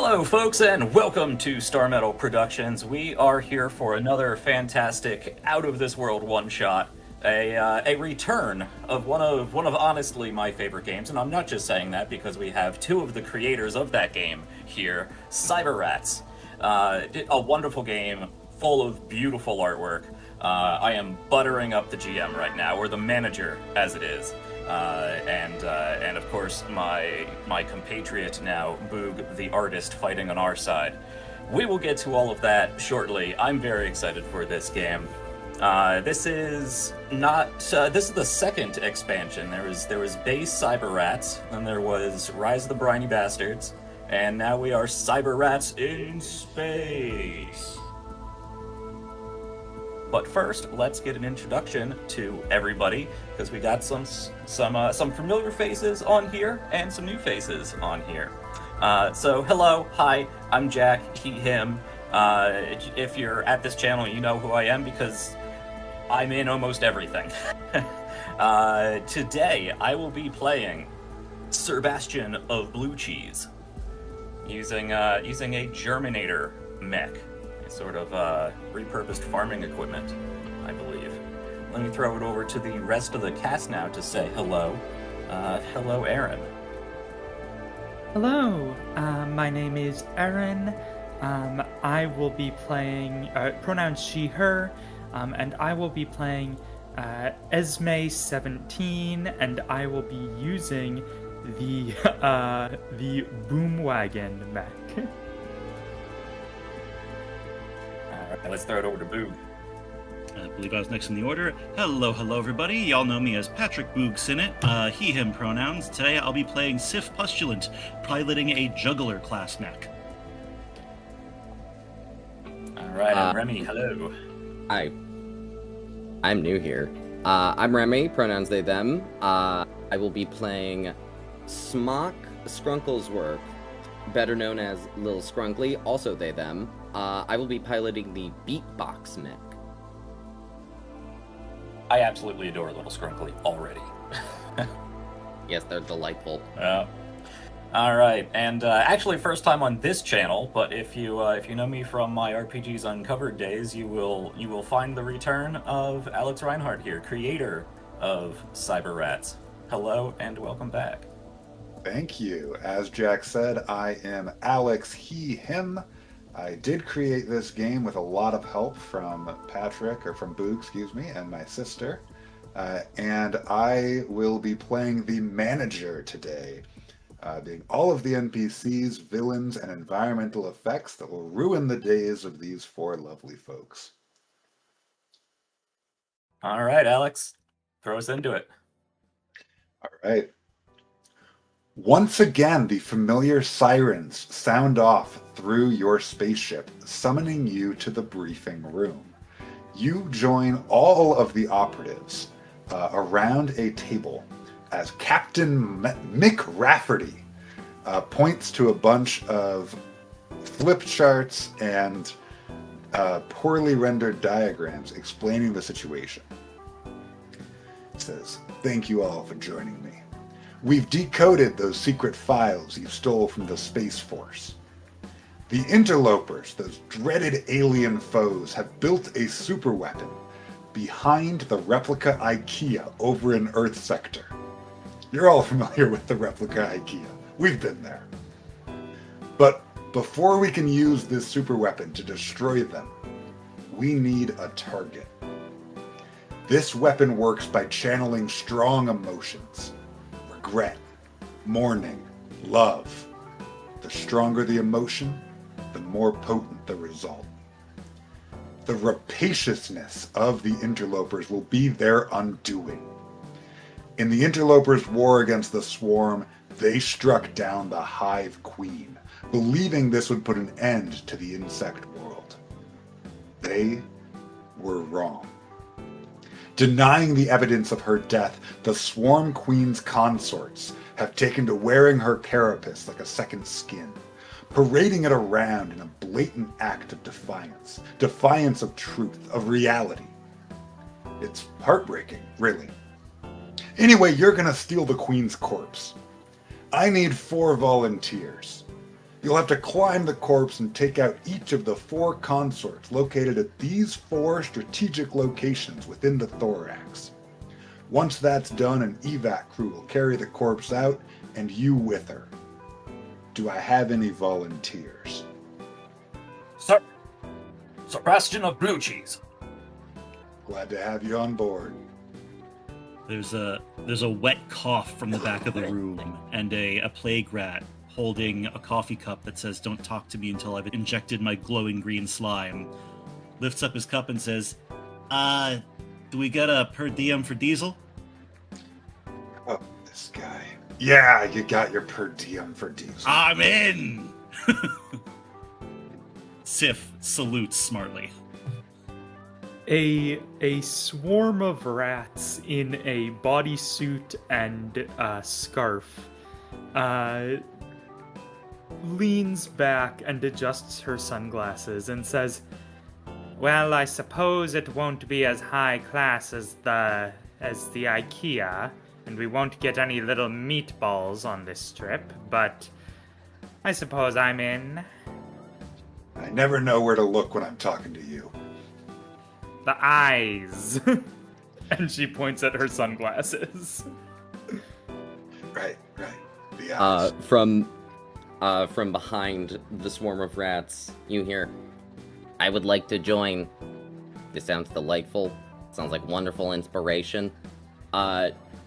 Hello, folks, and welcome to Starmetal Productions. We are here for another fantastic, out-of-this-world one-shot, a return of one of honestly my favorite games, and I'm not just saying that because we have two of the creators of that game here, Cyberrats. A wonderful game, full of beautiful artwork. I am buttering up the GM right now, or the manager, as it is. And of course my compatriot now, Boog, the artist, fighting on our side. We will get to all of that shortly. I'm very excited for this game. This is the second expansion. There was base Cyberrats, then there was Rise of the Briny Bastards, and now we are Cyberrats in Space. But first, let's get an introduction to everybody, because we got some familiar faces on here and some new faces on here. So hello, hi, I'm Jack, he, him. If you're at this channel, you know who I am because I'm in almost everything. Today, I will be playing Sir Bastion of Blue Cheese, using a Germinator mech. Sort of repurposed farming equipment, I believe. Let me throw it over to the rest of the cast now to say hello. Hello, Erin. Hello, my name is Erin. I will be playing, pronouns she, her, and I will be playing Esme17, and I will be using the Boomwagon mech. Alright, let's throw it over to Boog. I believe I was next in the order. Hello, everybody. Y'all know me as Patrick Boog Sinnott, he, him pronouns. Today I'll be playing Sif Pustulant, piloting a juggler class mech. Alright, and Remy, hello. Hi. I'm new here. I'm Remy, pronouns they, them. I will be playing Smock Scrunklesworth, better known as Lil Scrunkly, also they, them. I will be piloting the Beatbox mech. I absolutely adore Little Scrunkly already. Yes, they're delightful. Alright, and actually first time on this channel, but if you know me from my RPGs Uncovered days, you will find the return of Alex Rineheart here, creator of Cyberrats. Hello and welcome back. Thank you. As Jack said, I am Alex, he, him. I did create this game with a lot of help from Patrick, or from Boog, excuse me, and my sister. And I will be playing the manager today, being all of the NPCs, villains, and environmental effects that will ruin the days of these four lovely folks. All right, Alex, throw us into it. All right. Once again, the familiar sirens sound off through your spaceship, summoning you to the briefing room. You join all of the operatives around a table as Captain Mick Rafferty points to a bunch of flip charts and poorly rendered diagrams explaining the situation. He says, "Thank you all for joining me. We've decoded those secret files you stole from the Space Force. The interlopers, those dreaded alien foes, have built a superweapon behind the replica IKEA over in Earth Sector. You're all familiar with the replica IKEA. We've been there. But before we can use this superweapon to destroy them, we need a target. This weapon works by channeling strong emotions. Regret, mourning, love. The stronger the emotion, the more potent the result. The rapaciousness of the interlopers will be their undoing. In the interlopers' war against the swarm, they struck down the Hive Queen, believing this would put an end to the insect world. They were wrong. Denying the evidence of her death, the Swarm Queen's consorts have taken to wearing her carapace like a second skin, parading it around in a blatant act of defiance. Defiance of truth, of reality. It's heartbreaking, really. Anyway, you're gonna steal the Queen's corpse. I need 4 volunteers. You'll have to climb the corpse and take out each of the 4 consorts located at these 4 strategic locations within the thorax. Once that's done, an evac crew will carry the corpse out, and you with her. Do I have any volunteers? Sir Bastion of Blue Cheese. Glad to have you on board. There's a wet cough from the back of the room, and a plague rat holding a coffee cup that says, "Don't talk to me until I've injected my glowing green slime," lifts up his cup and says, do we get a per diem for diesel? Oh, this guy. Yeah, you got your per diem for diesel. I'm in! Sif salutes smartly. A swarm of rats in a bodysuit and scarf leans back and adjusts her sunglasses and says, "Well, I suppose it won't be as high class as the IKEA, and we won't get any little meatballs on this trip, but I suppose I'm in." I never know where to look when I'm talking to you. The eyes. And she points at her sunglasses. Right. The eyes. From behind the swarm of rats, you hear, "I would like to join. This sounds delightful. Sounds like wonderful inspiration."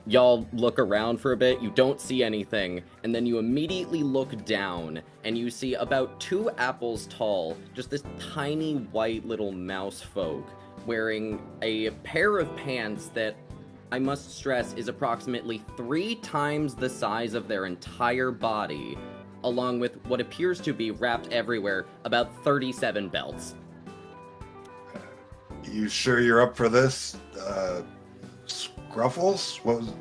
Y'all look around for a bit, you don't see anything, and then you immediately look down, and you see about 2 apples tall, just this tiny white little mouse folk, wearing a pair of pants that, I must stress, is approximately 3 times the size of their entire body, along with what appears to be, wrapped everywhere, about 37 belts. You sure you're up for this? Scruffles? What was it?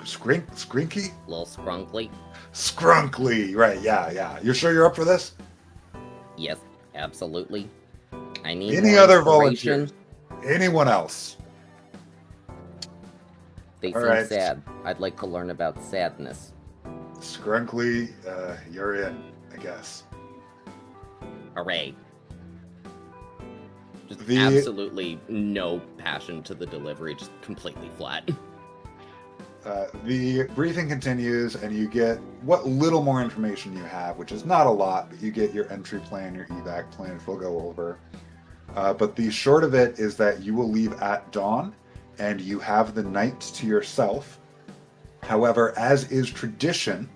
Skrinky? Little scrunkly. Scrunkly, right, yeah. You're sure you're up for this? Yes, absolutely. I need Any more other inspiration. volunteers? Anyone else? They All seem right. sad. I'd like to learn about sadness. Scrunkly, you're in, I guess. Hooray. Just The- absolutely no passion to the delivery, just completely flat. The briefing continues, and you get what little more information you have, which is not a lot, but you get your entry plan, your evac plan, which we'll go over. But the short of it is that you will leave at dawn, and you have the night to yourself. However, as is tradition,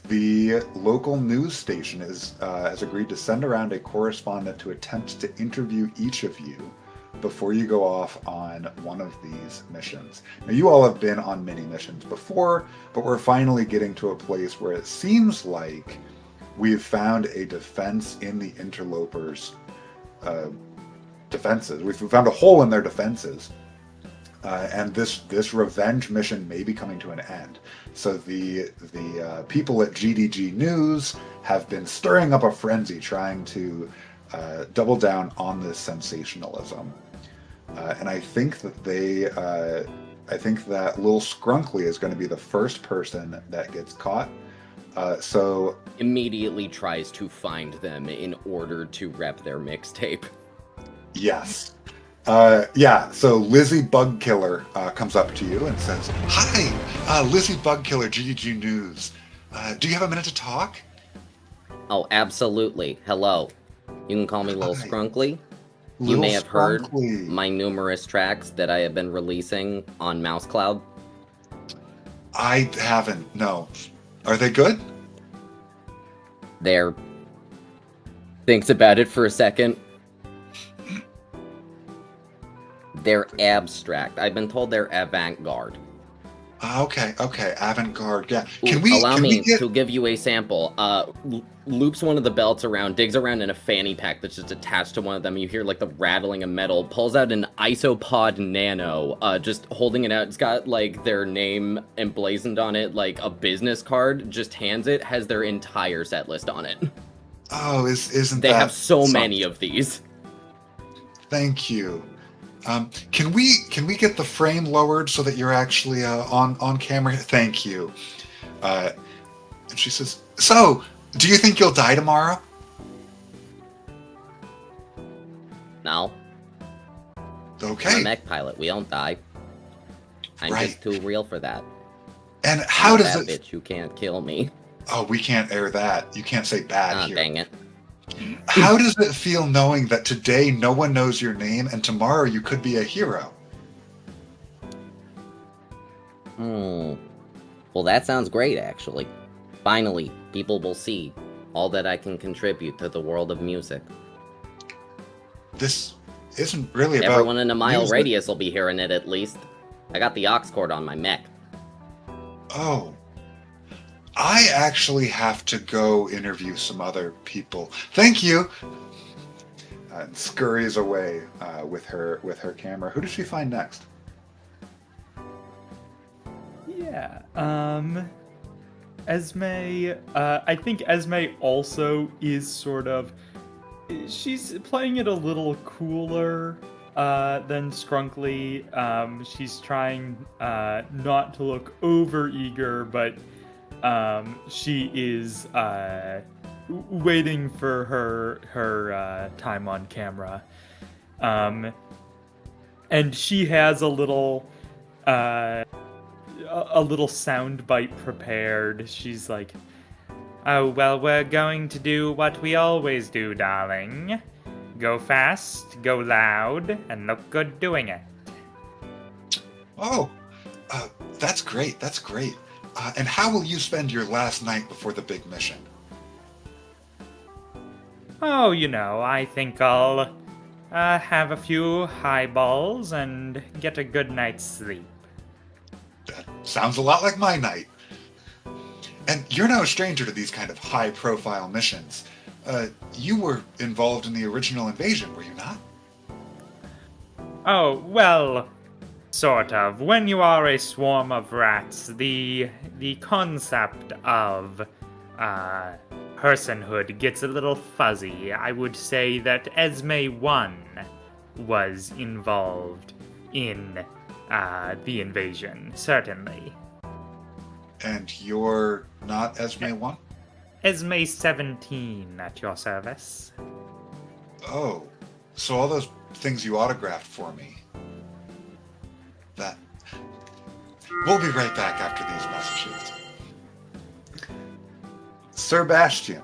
the local news station has agreed to send around a correspondent to attempt to interview each of you before you go off on one of these missions. Now, you all have been on many missions before, but we're finally getting to a place where it seems like we've found a defense in the interlopers' defenses. We've found a hole in their defenses. And this revenge mission may be coming to an end. So the people at GDG News have been stirring up a frenzy, trying to double down on this sensationalism. And I think that Lil Scrunkly is going to be the first person that gets caught. So Immediately tries to find them in order to rep their mixtape. yes. So Lizzie Bugkiller comes up to you and says, "Hi, Lizzie Bugkiller, GDG News. Do you have a minute to talk?" Oh, absolutely. Hello. You can call me Lil Hi. Scrunkly. You Little may have heard Scrunkly. my numerous tracks that I have been releasing on MouseCloud. I haven't, no. Are they good? They're... Thinks about it for a second. They're abstract. I've been told they're avant-garde. Okay, avant-garde, yeah. Allow me get... to give you a sample. Loops one of the belts around, digs around in a fanny pack that's just attached to one of them. You hear like the rattling of metal, pulls out an Isopod Nano, just holding it out. It's got like their name emblazoned on it, like a business card, just hands it, has their entire set list on it. Oh, isn't They that have so something? many of these. Thank you. Can we get the frame lowered so that you're actually on camera? Thank you. And she says, "So, Do you think you'll die tomorrow? No. Okay. I'm a mech pilot. We don't die. I'm Right. just too real for that. And how I'm does that it... bitch? You can't kill me. Oh, we can't air that. You can't say bad Ah, here. dang it. How does it feel knowing that today no one knows your name and tomorrow you could be a hero? Well, that sounds great, actually. Finally, people will see all that I can contribute to the world of music. This isn't really about Everyone in a mile music. radius will be hearing it at least. I got the aux cord on my mech. Oh. I actually have to go interview some other people. Thank you. And scurries away with her camera. Who does she find next? Yeah. Esme. I think Esme also is sort of. She's playing it a little cooler than Scrunkly. She's trying not to look over eager, but she is waiting for her time on camera. And she has a little sound bite prepared. She's like, "Oh, well, we're going to do what we always do, darling. Go fast, go loud, and look good doing it." Oh, that's great. That's great. And how will you spend your last night before the big mission? Oh, I think I'll have a few highballs and get a good night's sleep. That sounds a lot like my night. And you're no stranger to these kind of high-profile missions. You were involved in the original invasion, were you not? Oh, well, sort of. When you are a swarm of rats, the concept of personhood gets a little fuzzy. I would say that Esme 1 was involved in the invasion, certainly. And you're not Esme 1? Esme 17 at your service. Oh, so all those things you autographed for me. That... We'll be right back after these messages. Sir Bastion.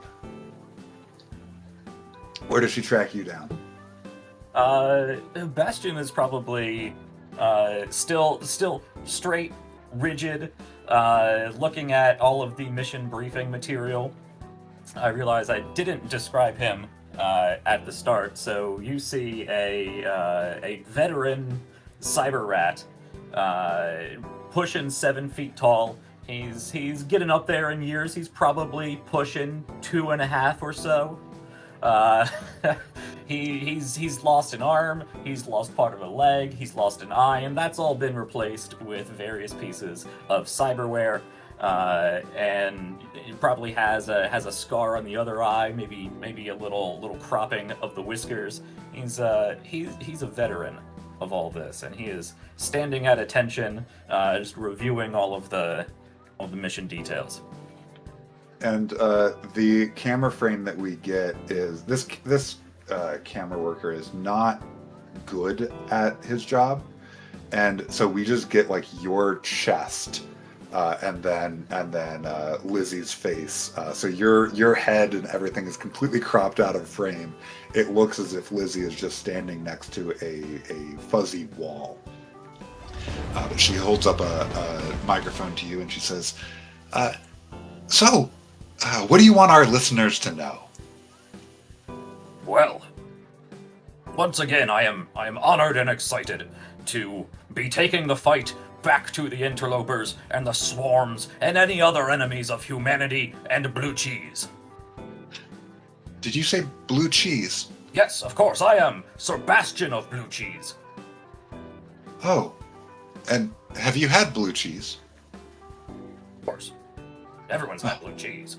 Where does she track you down? Bastion is probably still straight, rigid, looking at all of the mission briefing material. I realize I didn't describe him at the start, so you see a veteran Cyberrat, pushing 7 feet tall. He's getting up there in years. He's probably pushing 2.5 or so. He's lost an arm, he's lost part of a leg, he's lost an eye, and that's all been replaced with various pieces of cyberware. And he probably has a scar on the other eye, maybe a little cropping of the whiskers. He's a veteran of all this, and he is standing at attention, just reviewing all of the mission details. And the camera frame that we get is this camera worker is not good at his job, and so we just get like your chest and then Lizzie's face. So your head and everything is completely cropped out of frame. It looks as if Lizzie is just standing next to a fuzzy wall. But she holds up a microphone to you and she says, what do you want our listeners to know? Well, once again, I am honored and excited to be taking the fight back to the interlopers and the swarms and any other enemies of humanity and blue cheese. Did you say blue cheese? Yes, of course, I am Sir Bastion of Blue Cheese. Oh, and have you had blue cheese? Of course. Everyone's had blue cheese.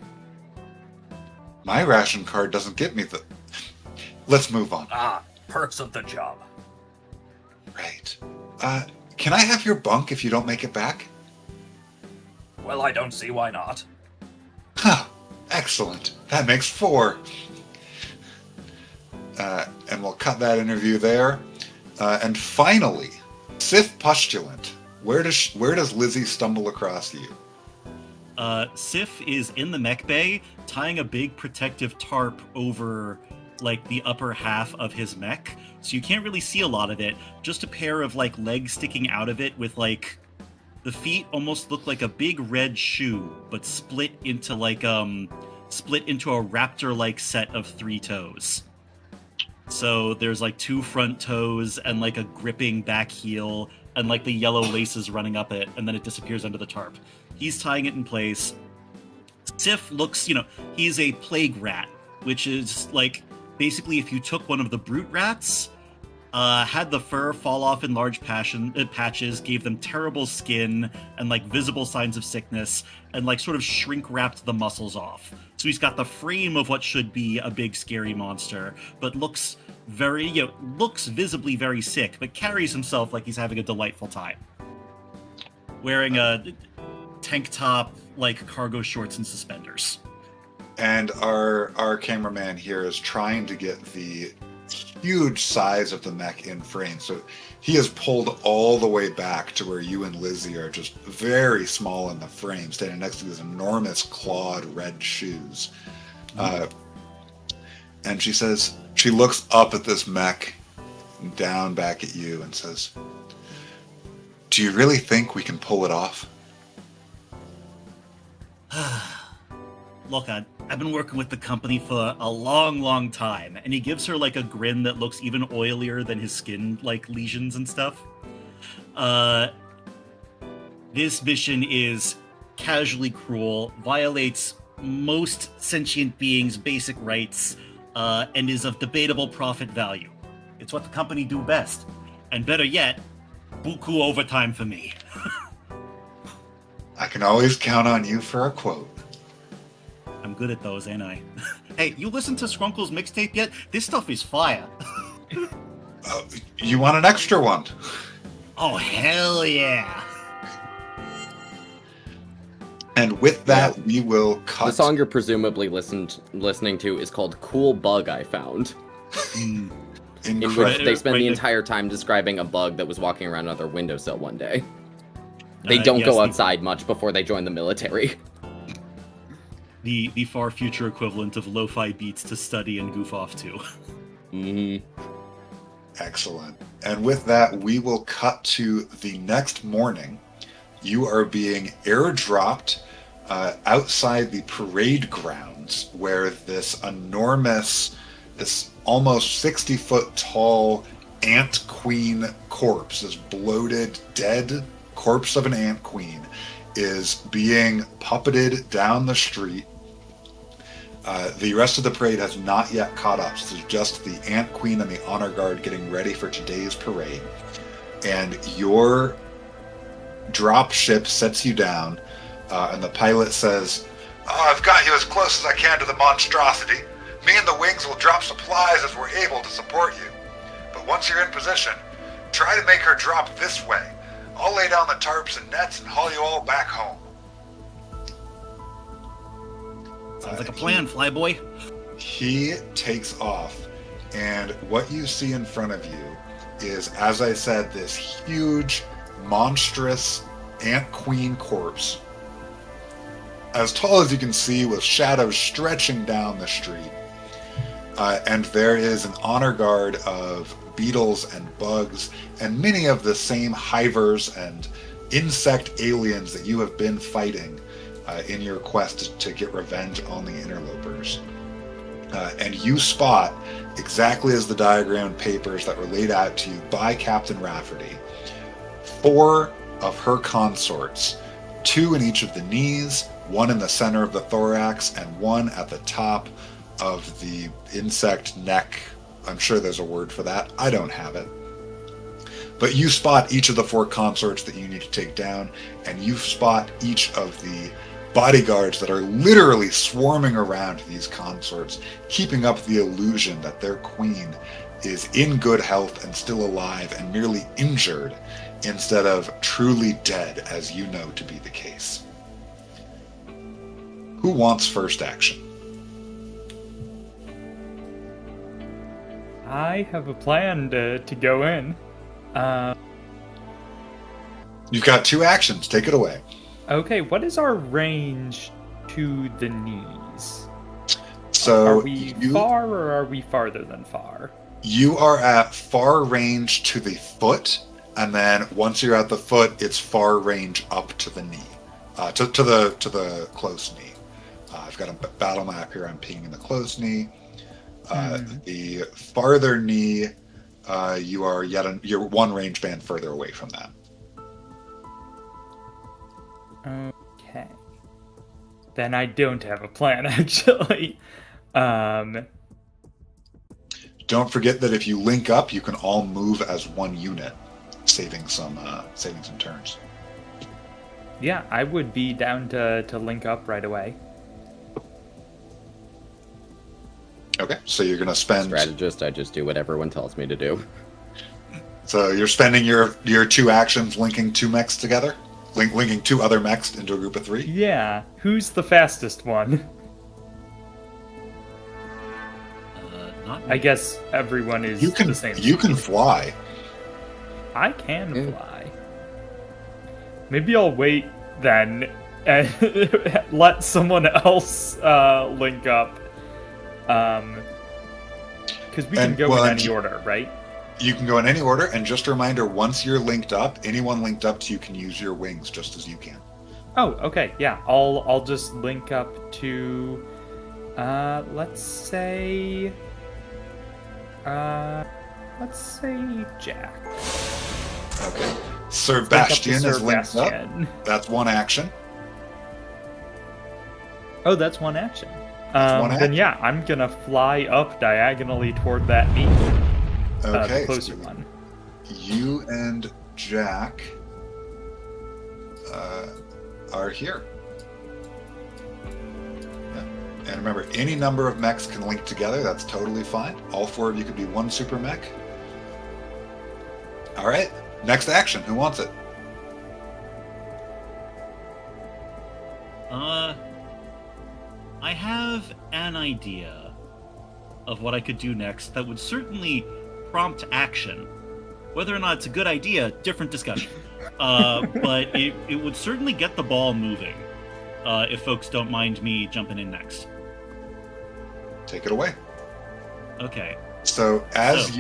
My ration card doesn't get me the... Let's move on. Perks of the job. Right. Can I have your bunk if you don't make it back? Well, I don't see why not. Huh. Excellent. That makes 4. And we'll cut that interview there. And finally, Sith Postulant. Where does Lizzie stumble across you? Sif is in the mech bay, tying a big protective tarp over, like, the upper half of his mech, so you can't really see a lot of it. Just a pair of, like, legs sticking out of it with, like, the feet almost look like a big red shoe, but split into a raptor-like set of 3 toes. So there's, like, 2 front toes and, like, a gripping back heel and, like, the yellow laces running up it, and then it disappears under the tarp. He's tying it in place. Sif looks, he's a plague rat, which is, like, basically if you took one of the brute rats, had the fur fall off in large patches, gave them terrible skin and, like, visible signs of sickness, and, like, sort of shrink-wrapped the muscles off. So he's got the frame of what should be a big, scary monster, but looks visibly very sick, but carries himself like he's having a delightful time. Wearing a tank top, like, cargo shorts and suspenders. And our cameraman here is trying to get the huge size of the mech in frame. So he is pulled all the way back to where you and Lizzie are just very small in the frame, standing next to these enormous clawed red shoes. And she looks up at this mech and down back at you and says, "Do you really think we can pull it off?" Look, I've been working with the company for a long, long time, and he gives her, like, a grin that looks even oilier than his skin, like, lesions and stuff. This mission is casually cruel, violates most sentient beings' basic rights, and is of debatable profit value. It's what the company do best. And better yet, buku overtime for me. I can always count on you for a quote. I'm good at those, ain't I? Hey, you listened to Skrunkle's mixtape yet? This stuff is fire. You want an extra one? Oh, hell yeah. And with that, we will cut. The song you're presumably listening to is called Cool Bug I Found. In which they spend the entire time describing a bug that was walking around on their windowsill one day. They don't go outside much before they join the military. The far future equivalent of lo-fi beats to study and goof off to. Mm-hmm. Excellent. And with that, we will cut to the next morning. You are being airdropped outside the parade grounds where this almost 60-foot tall ant queen corpse, this bloated, dead corpse of an ant queen, is being puppeted down the street. The rest of the parade has not yet caught up. So it's just the ant queen and the honor guard getting ready for today's parade. And your drop ship sets you down, and the pilot says, "I've got you as close as I can to the monstrosity. Me and the wings will drop supplies as we're able to support you. But once you're in position, try to make her drop this way. I'll lay down the tarps and nets and haul you all back home." Sounds like a plan, flyboy. He takes off, and what you see in front of you is, as I said, this huge, monstrous ant queen corpse, as tall as you can see, with shadows stretching down the street. And there is an honor guard of beetles and bugs, and many of the same hivers and insect aliens that you have been fighting in your quest to get revenge on the interlopers. And you spot, exactly as the diagram papers that were laid out to you by Captain Rafferty, 4 of her consorts, 2 in each of the knees, 1 in the center of the thorax, and 1 at the top of the insect neck. I'm sure there's a word for that. I don't have it. But you spot each of the 4 consorts that you need to take down, and you spot each of the bodyguards that are literally swarming around these consorts, keeping up the illusion that their queen is in good health and still alive and merely injured, instead of truly dead, as you know to be the case. Who wants first action? I have a plan to go in. You've got 2 actions. Take it away. Okay, what is our range to the knees? So are we far or are we farther than far? You are at far range to the foot, and then once you're at the foot, it's far range up to the knee, to the close knee. I've got a battle map here. I'm pinging the close knee. The farther knee, you're 1 range band further away from that. Okay. Then I don't have a plan, actually. Don't forget that if you link up, you can all move as 1 unit, saving some turns. Yeah, I would be down to link up right away. Okay, so you're gonna spend. Strategist, I just do what everyone tells me to do. So you're spending your 2 actions linking 2 mechs together, linking 2 other mechs into a group of 3. Yeah, who's the fastest one? Not I guess everyone is the same. You can fly. I can fly. Maybe I'll wait then and let someone else link up. Because we can go in any order, right? You can go in any order, and just a reminder, once you're linked up, anyone linked up to you can use your wings just as you can. Oh, okay, yeah. I'll just link up to let's say Jack. Okay. Sir Bastion is linked up. Bastion. That's 1 action. Oh, that's 1 action. One Then yeah, I'm gonna fly up diagonally toward that knee. Okay. The closer So one. you and Jack are here. Yeah. And remember, any number of mechs can link together. That's totally fine. All 4 of you could be 1 super mech. All right. Next action. Who wants it? I have an idea of what I could do next that would certainly prompt action. Whether or not it's a good idea, different discussion. But it would certainly get the ball moving, if folks don't mind me jumping in next. Take it away. Okay. So as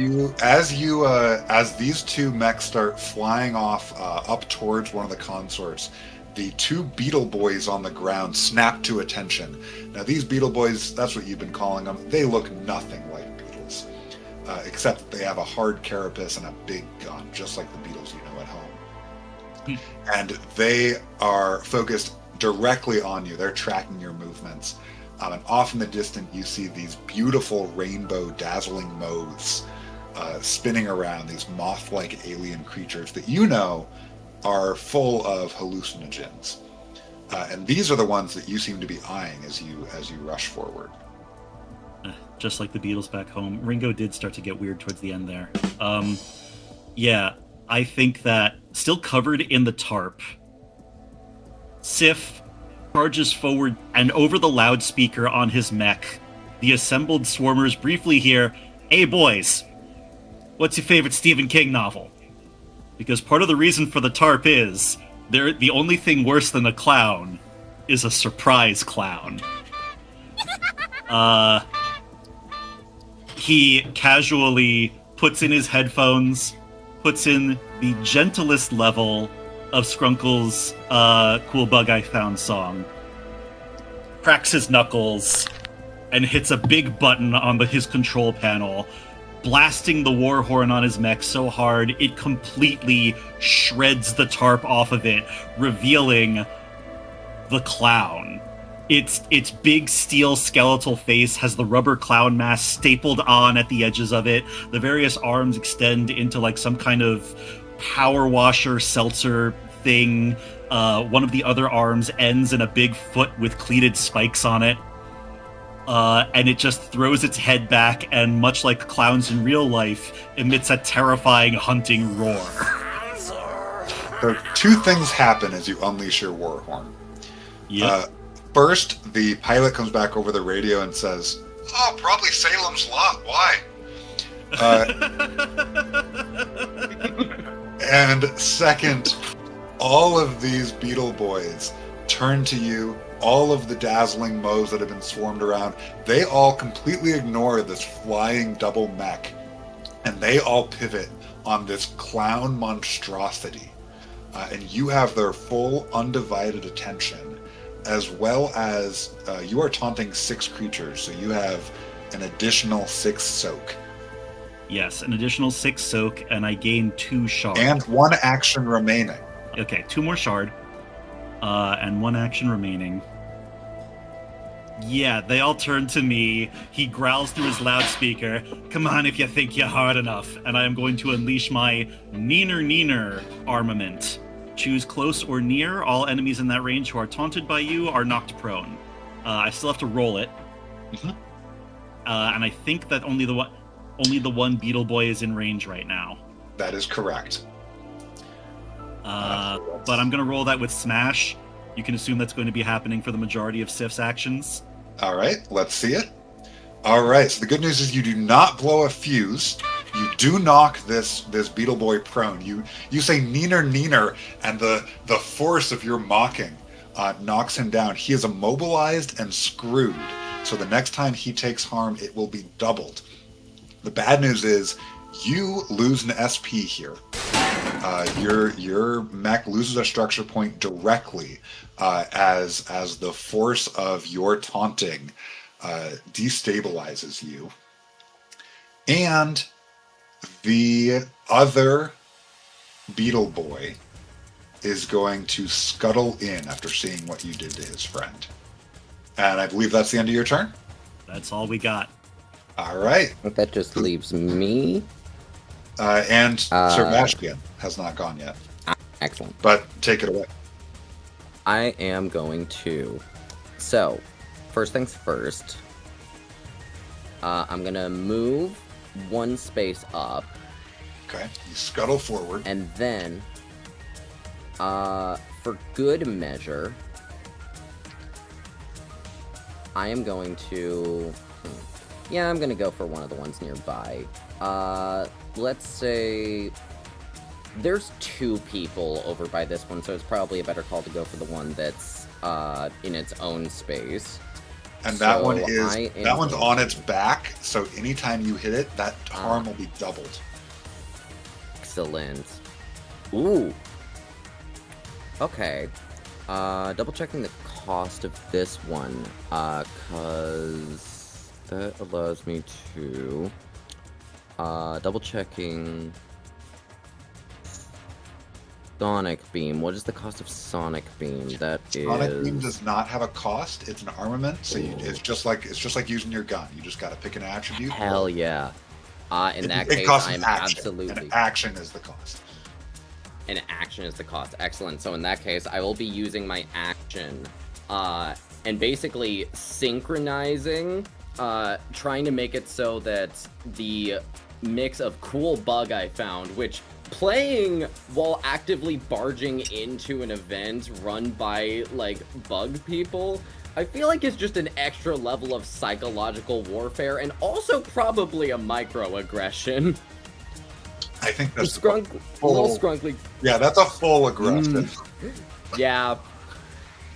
these 2 mechs start flying off up towards one of the consorts, the 2 beetle boys on the ground snap to attention. Now these beetle boys, that's what you've been calling them, they look nothing like beetles, except that they have a hard carapace and a big gun, just like the beetles you know at home. And they are focused directly on you. They're tracking your movements. And off in the distance, you see these beautiful rainbow dazzling moths spinning around, these moth-like alien creatures that you know are full of hallucinogens. And these are the ones that you seem to be eyeing as you rush forward. Just like the Beatles back home, Ringo did start to get weird towards the end there. Yeah, I think that, still covered in the tarp, Sif charges forward, and over the loudspeaker on his mech, the assembled swarmers briefly hear, "Hey boys, what's your favorite Stephen King novel?" Because part of the reason for the tarp is, the only thing worse than a clown is a surprise clown. He casually puts in his headphones, puts in the gentlest level of Skrunkle's Cool Bug I Found song, cracks his knuckles, and hits a big button on his control panel, blasting the war horn on his mech so hard it completely shreds the tarp off of it, revealing the clown. Its big steel skeletal face has the rubber clown mask stapled on at the edges of it. The various arms extend into like some kind of power washer seltzer thing. One of the other arms ends in a big foot with cleated spikes on it. And it just throws its head back and, much like clowns in real life, emits a terrifying hunting roar. So 2 things happen as you unleash your war horn. Yep. First, the pilot comes back over the radio and says, "Oh, probably Salem's Lot. Why?" And second, all of these beetle boys turn to you. All of the dazzling moes that have been swarmed around, they all completely ignore this flying double mech, and they all pivot on this clown monstrosity. And you have their full, undivided attention, as well as you are taunting 6 creatures, so you have an additional 6 soak. Yes, an additional 6 soak, and I gain 2 shard. And 1 action remaining. Okay, 2 more shard, and 1 action remaining. Yeah, they all turn to me. He growls through his loudspeaker, "Come on if you think you're hard enough," and I am going to unleash my Neener armament. Choose close or near. All enemies in that range who are taunted by you are knocked prone. I still have to roll it. Mm-hmm. And I think that only the one Beetle Boy is in range right now. That is correct. But I'm going to roll that with Smash. You can assume that's going to be happening for the majority of Sif's actions. All right, let's see it. All right, so the good news is you do not blow a fuse. You do knock this Beetle Boy prone. You say Neener, and the force of your mocking knocks him down. He is immobilized and screwed. So the next time he takes harm, it will be doubled. The bad news is you lose an SP here. Your mech loses a structure point directly as the force of your taunting destabilizes you. And the other Beetle Boy is going to scuttle in after seeing what you did to his friend. And I believe that's the end of your turn? That's all we got. All right. That just leaves me. And Sir Bastion has not gone yet. Excellent. But take it away. I am going to. So, first things first. I'm going to move 1 space up. Okay. You scuttle forward. And then, for good measure, I am going to... Yeah, I'm going to go for one of the ones nearby. Let's say there's 2 people over by this one, so it's probably a better call to go for the one that's in its own space. And that one's on its back, so anytime you hit it, that harm will be doubled. Excellent. Ooh. Okay. Double checking the cost of this one, cause that allows me to double checking Sonic Beam. What is the cost of Sonic Beam? Sonic Beam does not have a cost. It's an armament, so it's just like using your gun. You just got to pick an attribute. Hell yeah! In that case, I'm absolutely. An action is the cost. An action is the cost. Excellent. So in that case, I will be using my action, and basically synchronizing, trying to make it so that the mix of cool bug I found, which playing while actively barging into an event run by, like, bug people, I feel like it's just an extra level of psychological warfare, and also probably a microaggression. I think that's a little scrunkly. Yeah, that's a full aggression. Yeah.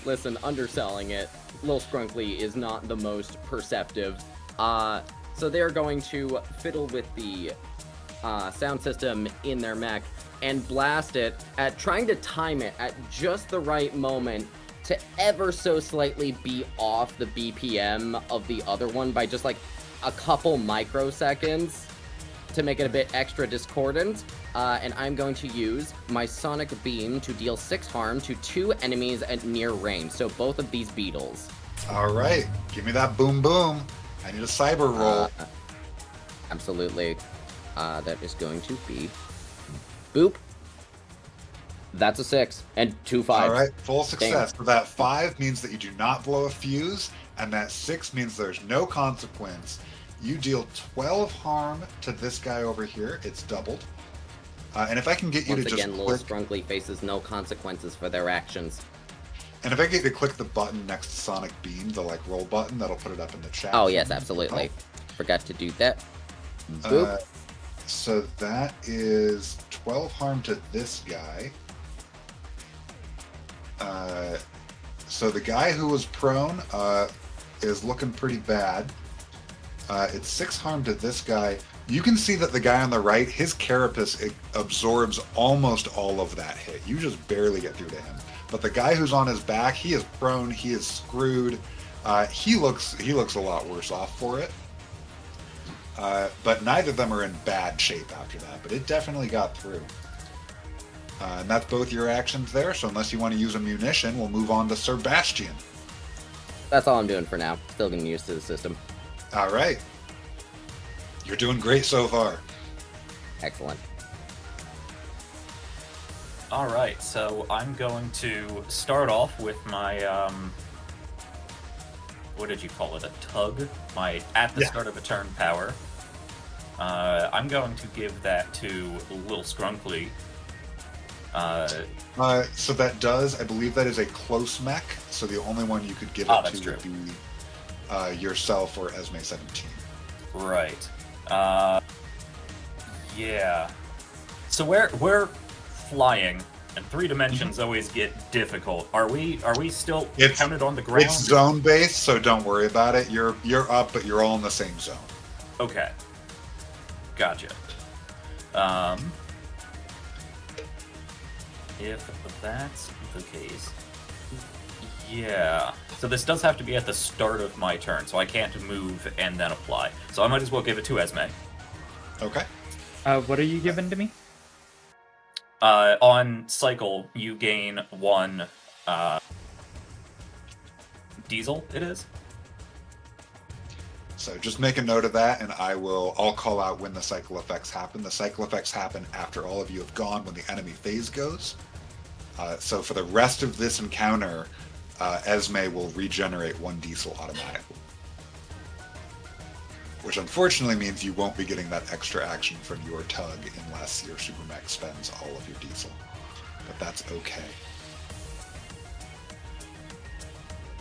Listen, underselling it. Little Scrunkly is not the most perceptive. So they're going to fiddle with the sound system in their mech and blast it at trying to time it at just the right moment to ever so slightly be off the BPM of the other one by just like a couple microseconds to make it a bit extra discordant. And I'm going to use my Sonic Beam to deal 6 harm to 2 enemies at near range. So both of these beetles. All right, give me that boom boom. I need a cyber roll. Absolutely. That is going to be boop. That's a 6 and 2 5s. All right, full success. Damn. So that 5 means that you do not blow a fuse, and that 6 means there's no consequence. You deal 12 harm to this guy over here. It's doubled. And if I can get you Once to again, just Little click... Scrunkly faces no consequences for their actions. And if I get you to click the button next to Sonic Beam, the like roll button, that'll put it up in the chat. Oh yes, absolutely. Forgot to do that. Boop. So that is 12 harm to this guy. So the guy who was prone is looking pretty bad. It's 6 harm to this guy. You can see that the guy on the right, his carapace absorbs almost all of that hit. You just barely get through to him. But the guy who's on his back, he is prone. He is screwed. He looks a lot worse off for it. But neither of them are in bad shape after that. But it definitely got through. And that's both your actions there. So unless you want to use a munition, we'll move on to Sir Bastion. That's all I'm doing for now. Still getting used to the system. All right. You're doing great so far. Excellent. All right, so I'm going to start off with my what did you call it? A tug? My at the start of a turn power. I'm going to give that to Lil Scrunkly. So that does, I believe that is a close mech. So the only one you could give it to would be yourself or Esme 17. Right. Yeah. So we're flying, and 3 dimensions always get difficult. Are we still counted on the ground? It's zone based, so don't worry about it. You're up, but you're all in the same zone. Okay. Gotcha. If that's the case, yeah. So this does have to be at the start of my turn, so I can't move and then apply. So I might as well give it to Esme. Okay. What are you giving to me? On cycle, you gain 1 diesel, it is? So just make a note of that, and I'll call out when the cycle effects happen. The cycle effects happen after all of you have gone when the enemy phase goes. So for the rest of this encounter, Esme will regenerate 1 diesel automatically. Which unfortunately means you won't be getting that extra action from your tug unless your super mech spends all of your diesel. But that's okay.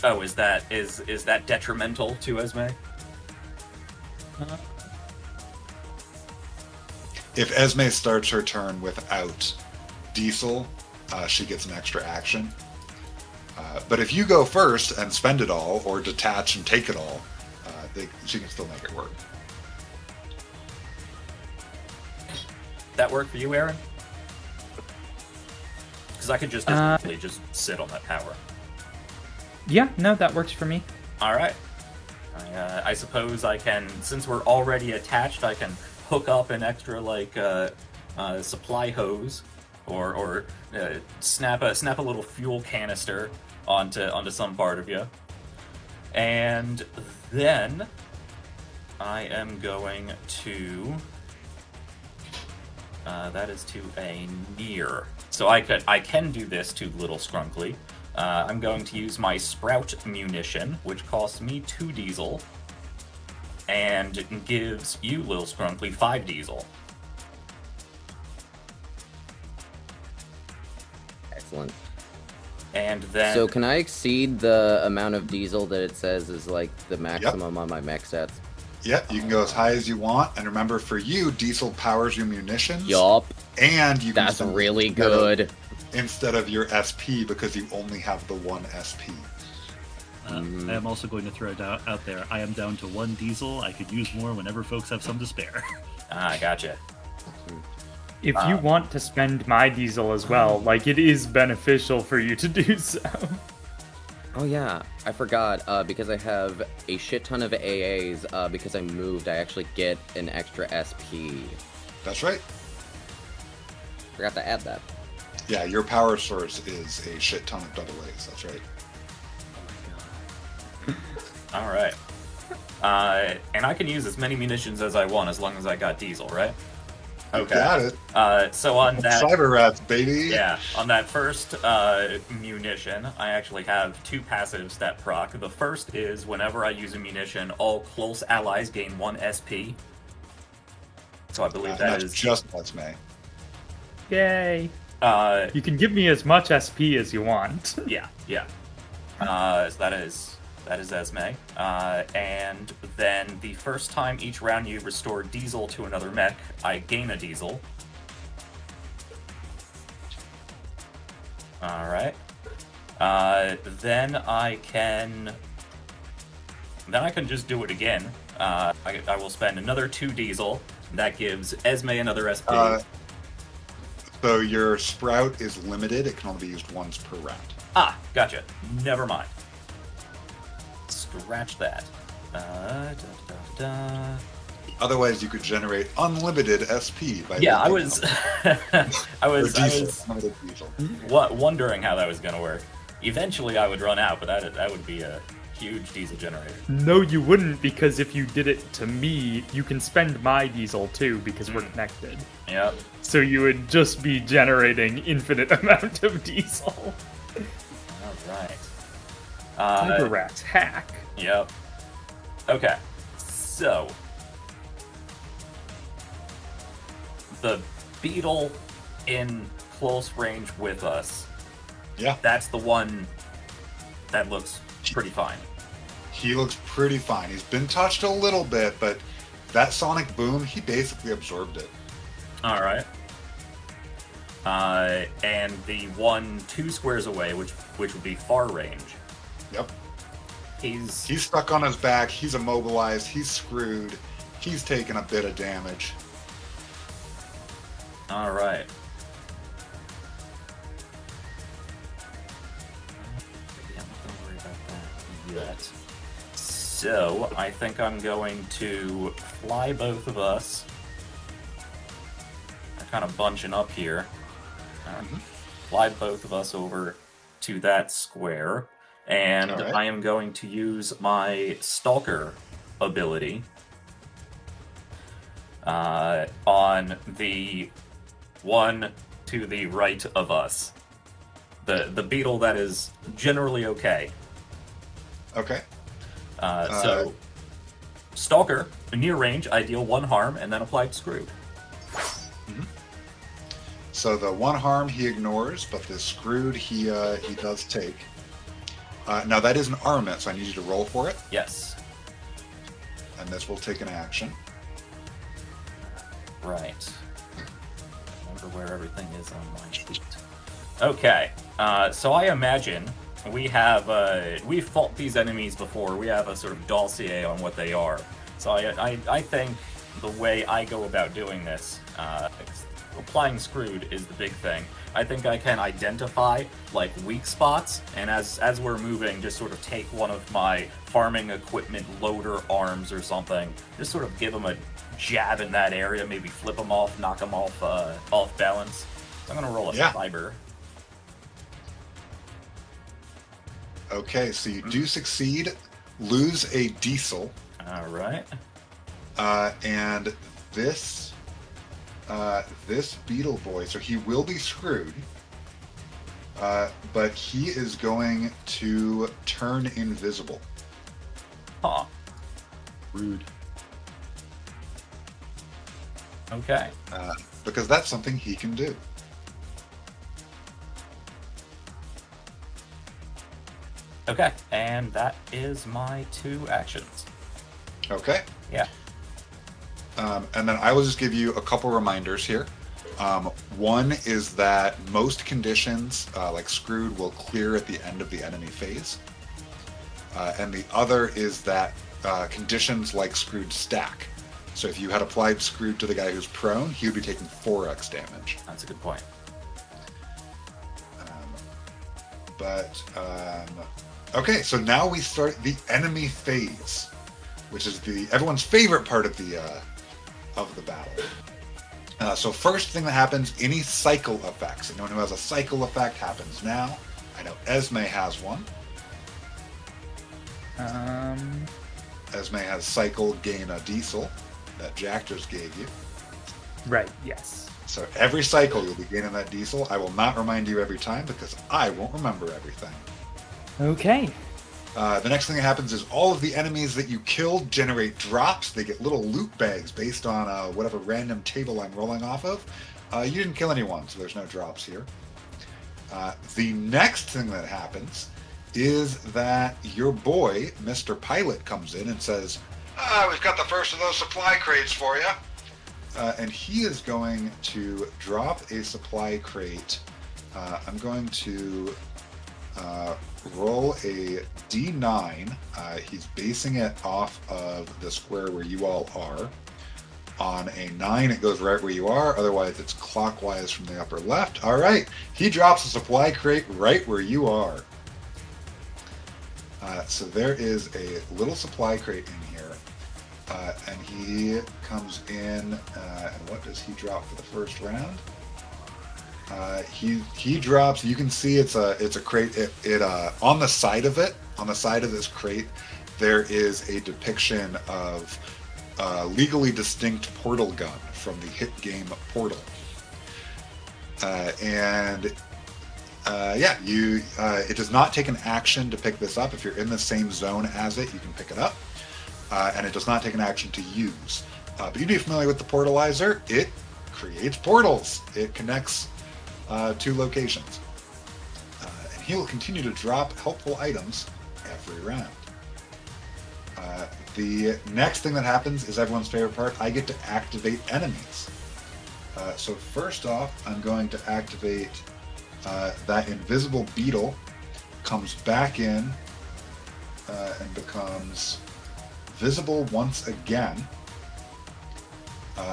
Oh, is that detrimental to Esme? If Esme starts her turn without diesel, she gets an extra action. But if you go first and spend it all, or detach and take it all, she can still make it work. That work for you, Erin? Because I could just literally just sit on that power. Yeah, no, that works for me. All right. I suppose I can, since we're already attached, I can hook up an extra supply hose, or snap a little fuel canister onto some part of you, and then I am going to. That is to a near. So I can do this to Little Scrunkly. I'm going to use my Sprout munition, which costs me 2 diesel, and gives you, Lil Scrunkly, 5 diesel. Excellent. And then... So can I exceed the amount of diesel that it says is like the maximum on my mech sets? Yep, you can go as high as you want, and remember, for you, diesel powers your munitions. Yup. And you can That's really good. Instead of your SP, because you only have the 1 SP. I am also going to throw it out there. I am down to 1 diesel. I could use more whenever folks have some to spare. Gotcha. If you want to spend my diesel as well, it is beneficial for you to do so. Oh yeah, I forgot, because I have a shit ton of AAs, because I moved, I actually get an extra SP. That's right. Forgot to add that. Yeah, your power source is a shit ton of AA. That's right. All right. And I can use as many munitions as I want as long as I got diesel, right? Okay. Got it. So on that... Cyberrats, baby! Yeah, on that first munition, I actually have 2 passives that proc. The first is whenever I use a munition, all close allies gain 1 SP. So I believe that's just Esme. Yay! You can give me as much SP as you want. Yeah. So that is Esme. And then the first time each round you restore diesel to another mech, I gain a diesel. Alright. Then I can just do it again. I will spend another 2 diesel. That gives Esme another SP. So your sprout is limited. It can only be used once per round. Ah, gotcha. Never mind. Scratch that. Otherwise, you could generate unlimited SP by Yeah, I making was, them. I Or was diesel, unlimited diesel. wondering how that was gonna work. Eventually, I would run out, but that would be a huge diesel generator. No, you wouldn't, because if you did it to me, you can spend my diesel too, because we're connected. Yep. So you would just be generating infinite amount of diesel. All right. Cyberrats hack. Yep. Okay. So the beetle in close range with us. Yeah. That's the one that looks pretty fine. He looks pretty fine. He's been touched a little bit, but that sonic boom, he basically absorbed it. All right. And the one 2 squares away, which would be far range. Yep. He's stuck on his back. He's immobilized. He's screwed. He's taken a bit of damage. all right. Yeah, I'm not gonna worry about that yet. So I think I'm going to fly both of us. They're kind of bunching up here. Fly both of us over to that square, and All right. I am going to use my Stalker ability on the one to the right of us. The beetle that is generally okay. Okay. So, Stalker, near range, I deal 1 harm and then applied Screwed. So the 1 harm he ignores, but the screwed he does take. Now that is an armament, so I need you to roll for it, Yes. and this will take an action. Right. Remember where everything is on my sheet. Okay. So I imagine we've fought these enemies before. We have a sort of dossier on what they are. So I think the way I go about doing this, applying Screwed is the big thing. I think I can identify like weak spots, and as we're moving, just sort of take one of my farming equipment loader arms or something, just sort of give them a jab in that area, maybe flip them off, knock them off balance. So I'm gonna roll a fiber. Okay, so you do succeed, lose a diesel, All right. and this beetle boy, so he will be screwed, but he is going to turn invisible. Huh. Rude. Okay. Because that's something he can do. Okay. And that is my 2 actions. Okay. Yeah. And then I will just give you a couple reminders here. One is that most conditions, like Screwed, will clear at the end of the enemy phase. And the other is that conditions like Screwed stack. So if you had applied Screwed to the guy who's prone, he would be taking 4x damage. That's a good point. Okay, so now we start the enemy phase, which is everyone's favorite part of the battle. So first thing that happens, any cycle effects. Anyone who has a cycle effect happens now. I know Esme has one. Esme has cycle, gain a diesel that Jack just gave you. Right, yes. So every cycle you'll be gaining that diesel. I will not remind you every time because I won't remember everything. Okay. The next thing that happens is all of the enemies that you killed generate drops. They get little loot bags based on whatever random table I'm rolling off of. You didn't kill anyone, so there's no drops here. The next thing that happens is that your boy, Mr. Pilot, comes in and says, we've got the first of those supply crates for you. And he is going to drop a supply crate. I'm going to roll a D9. He's basing it off of the square where you all are. On a 9, it goes right where you are. Otherwise, it's clockwise from the upper left. All right. He drops a supply crate right where you are. So there is a little supply crate in here. And he comes in, and what does he drop for the first round? He drops. You can see it's a crate. It on the side of it, on the side of this crate, there is a depiction of legally distinct portal gun from the hit game Portal. It does not take an action to pick this up. If you're in the same zone as it, you can pick it up. And it does not take an action to use. But you'd be familiar with the portalizer. It creates portals. It connects 2 locations. And he will continue to drop helpful items every round. The next thing that happens is everyone's favorite part. I get to activate enemies. So first off, I'm going to activate that invisible beetle. Comes back in and becomes visible once again.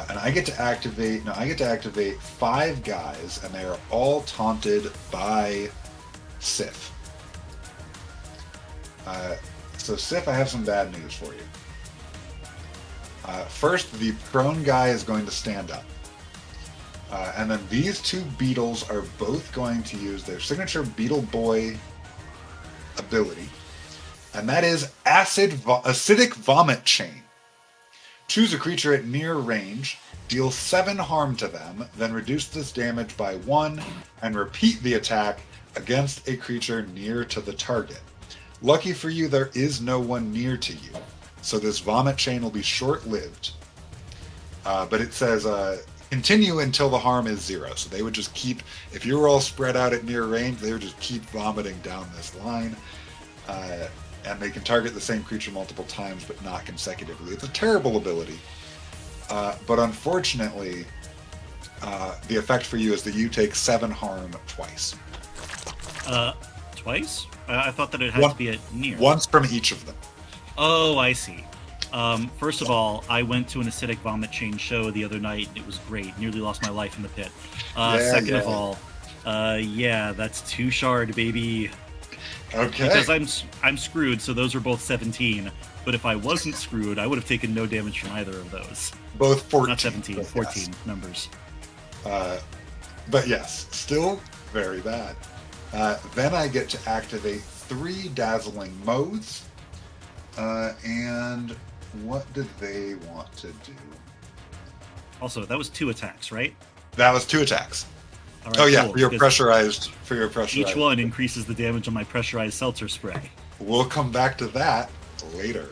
And I get to activate 5 guys, and they are all taunted by Sif. So Sif, I have some bad news for you. First, the prone guy is going to stand up. And then these 2 beetles are both going to use their signature Beetle Boy ability. And that is Acidic Vomit Chain. Choose a creature at near range, deal 7 harm to them, then reduce this damage by 1, and repeat the attack against a creature near to the target. Lucky for you, there is no one near to you, so this vomit chain will be short-lived. But it says, continue until the harm is 0. So they would just keep, if you were all spread out at near range, they would just keep vomiting down this line. And they can target the same creature multiple times, but not consecutively. It's a terrible ability. But unfortunately, the effect for you is that you take 7 harm twice. Twice? I thought that it had to be at near. Once from each of them. Oh, I see. First of all, I went to an acidic vomit chain show the other night. It was great. Nearly lost my life in the pit. Second of all, that's 2 shard, baby. Okay. Because I'm screwed, so those are both 17. But if I wasn't screwed, I would have taken no damage from either of those. Both 14. Not 17, 14 yes. Numbers. But yes, still very bad. Then I get to activate 3 dazzling modes. And what did they want to do? Also, that was 2 attacks, right? That was 2 attacks. All right, oh yeah, cool, for your pressurized. Each one increases the damage on my pressurized seltzer spray. We'll come back to that later.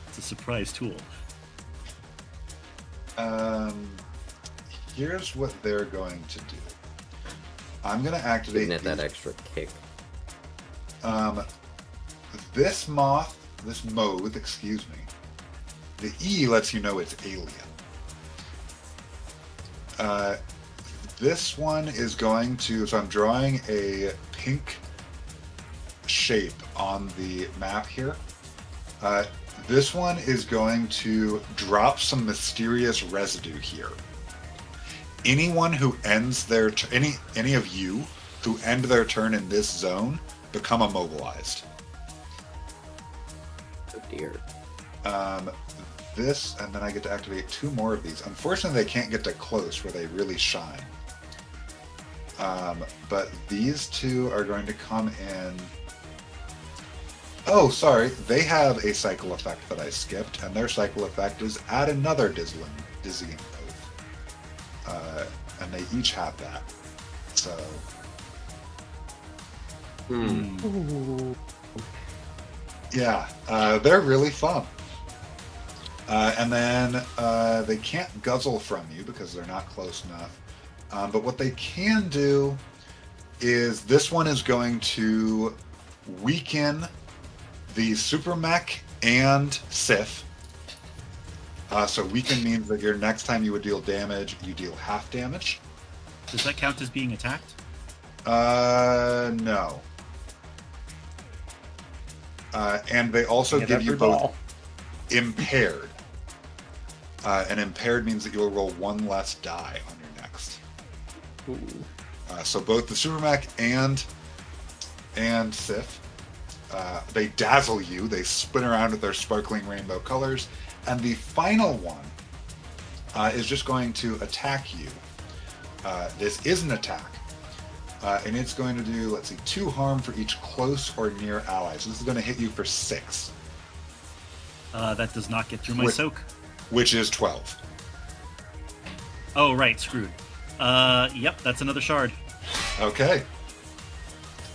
It's a surprise tool. Here's what they're going to do. I'm going to activate... Giving it that extra kick. This mode, the E lets you know it's alien. This one is going to... So I'm drawing a pink shape on the map here. This one is going to drop some mysterious residue here. Anyone who ends their... any of you who end their turn in this zone become immobilized. Oh dear. This, and then I get to activate 2 more of these. Unfortunately, they can't get to close where they really shine. But these 2 are going to come in... Oh, sorry. They have a cycle effect that I skipped, and their cycle effect is add another dizzying oath. And they each have that. So... Yeah, they're really fun. And then they can't guzzle from you because they're not close enough. But what they can do is this one is going to weaken the super mech and Sith. So weaken means that your next time you would deal damage, you deal half damage. Does that count as being attacked? No. And they also give you both impaired. And impaired means that you'll roll one less die on your next. Ooh. So both the super mech and Sith, they dazzle you. They spin around with their sparkling rainbow colors. And the final one is just going to attack you. This is an attack. And it's going to do, let's see, 2 harm for each close or near ally. So this is going to hit you for 6. That does not get through my soak. Which is 12. Oh, right, screwed. Yep, that's another shard. Okay.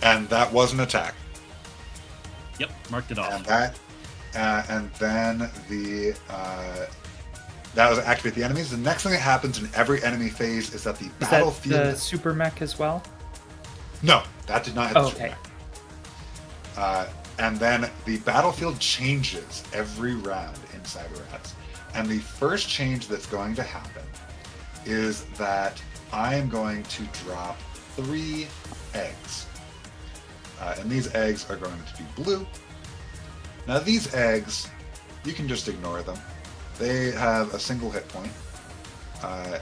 And that was an attack. Yep, marked it off. And that, and then the that was activate the enemies. The next thing that happens in every enemy phase is that the battlefield. Is that the super mech as well? No, that did not hit the super okay. mech. And then the battlefield changes every round in Cyberrats. And the first change that's going to happen is that I am going to drop 3 eggs. And these eggs are going to be blue. Now these eggs, you can just ignore them. They have a single hit point.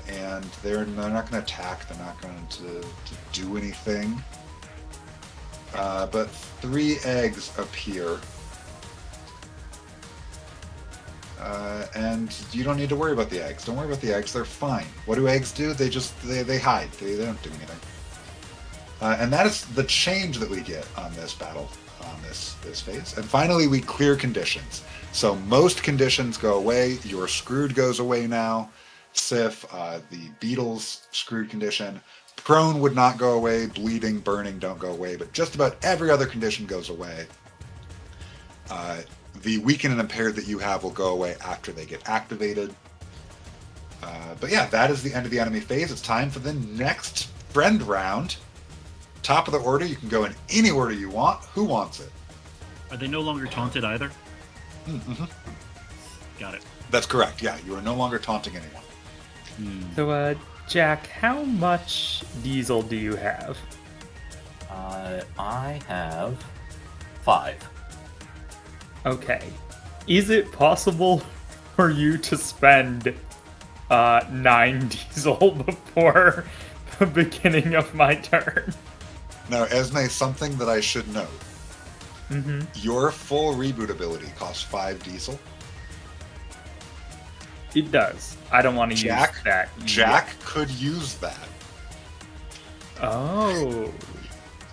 And they're not going to attack, they're not going to do anything. But 3 eggs appear. And you don't need to worry about the eggs. Don't worry about the eggs, they're fine. What do eggs do? They hide. They don't do anything. And that is the change that we get on this battle, on this phase. And finally, we clear conditions. So most conditions go away. Your screwed goes away now. Sif, the beetles screwed condition. Prone would not go away. Bleeding, burning don't go away. But just about every other condition goes away. The weakened and impaired that you have will go away after they get activated. But yeah, that is the end of the enemy phase. It's time for the next friend round. Top of the order, you can go in any order you want. Who wants it? Are they no longer taunted either? Mm-hmm. Got it. That's correct, yeah. You are no longer taunting anyone. So, Jack, how much diesel do you have? I have 5. Okay. Is it possible for you to spend 9 diesel before the beginning of my turn? Now, Esme, something that I should note. Mm-hmm. Your full reboot ability costs 5 diesel. It does. I don't want to use that. Jack could use that. Oh.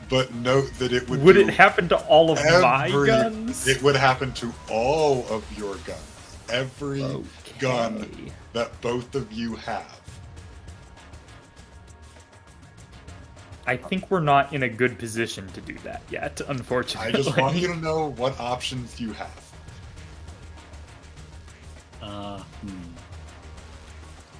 But note that it would. Would it happen to all of my guns? It would happen to all of your guns. Every gun that both of you have. I think we're not in a good position to do that yet, unfortunately. I just want you to know what options you have.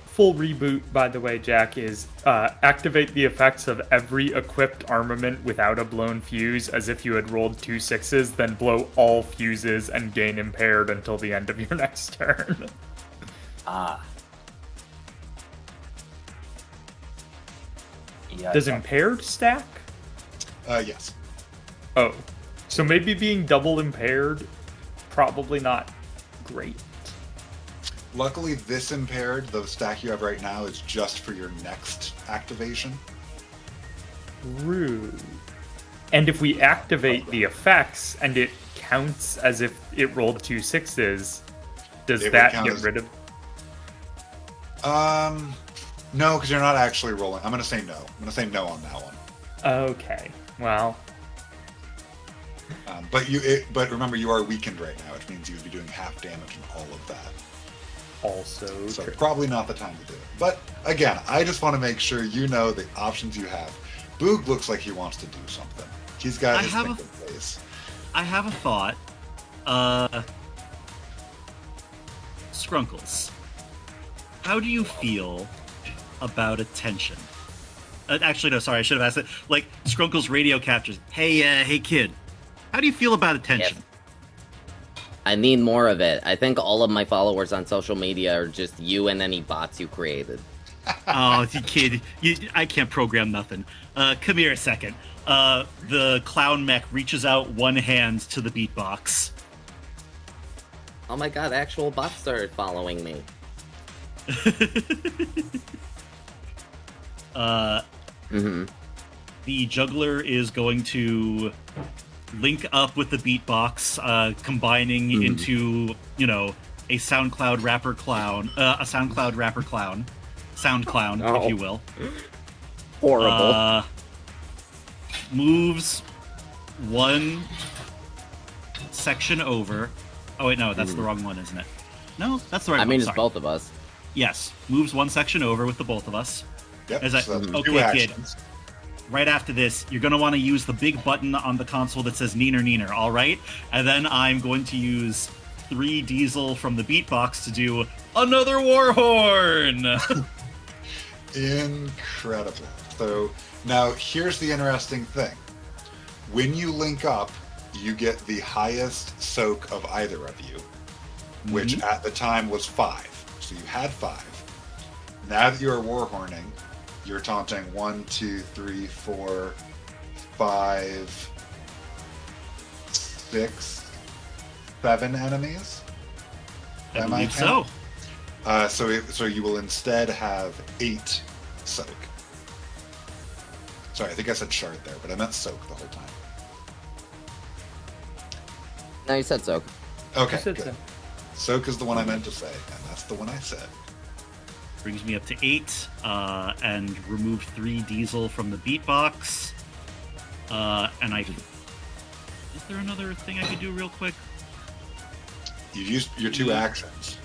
Full reboot, by the way, Jack, is activate the effects of every equipped armament without a blown fuse as if you had rolled 2 6s, then blow all fuses and gain impaired until the end of your next turn. Yeah. Does impaired stack? Yes. Oh. So maybe being double impaired, probably not great. Luckily, this impaired, the stack you have right now, is just for your next activation. Rude. And if we activate the effects and it counts as if it rolled 2 6s, does that get rid of? No, because you're not actually rolling. I'm going to say no. I'm going to say no on that one. Okay. Well. But remember, you are weakened right now, which means you would be doing half damage and all of that. Also so true. Probably not the time to do it. But again, I just want to make sure you know the options you have. Boog looks like he wants to do something. He's got his thing in place. I have a thought. Scrunkles, how do you feel about attention? Actually, no, sorry, I should have asked it. Like, Scrunkles radio captures. Hey kid, How do you feel about attention? I need more of it. I think all of my followers on social media are just you and any bots you created. Oh, you kid. I can't program nothing. Come here a second. The clown mech reaches out one hand to the beatbox. Oh my god, actual bots started following me. The juggler is going to link up with the beatbox, combining into, a SoundCloud rapper clown, sound clown, if you will. Horrible. Moves one section over. Oh wait, no, that's the wrong one, isn't it? No, that's the right one. I mean, it's sorry. both of us. Yes, moves one section over with the both of us. Yep. As So that's two okay, kid. actions. Right after this, you're going to want to use the big button on the console that says Neener Neener, all right? And then I'm going to use 3 diesel from the beatbox to do another war horn! Incredible. So now here's the interesting thing. When you link up, you get the highest soak of either of you, which at the time was 5. So you had 5. Now that you're warhorning, you're taunting 1, 2, 3, 4, 5, 6, 7 enemies. I Am believe so. So you will instead have 8 soak. Sorry, I think I said shard there, but I meant soak the whole time. No, you said soak. Okay, I said good. so. Soak is the one I meant to say, and that's the one I said. Brings me up to 8, and remove 3 diesel from the beatbox. And I... Is there another thing I could do real quick? You used your 2 actions.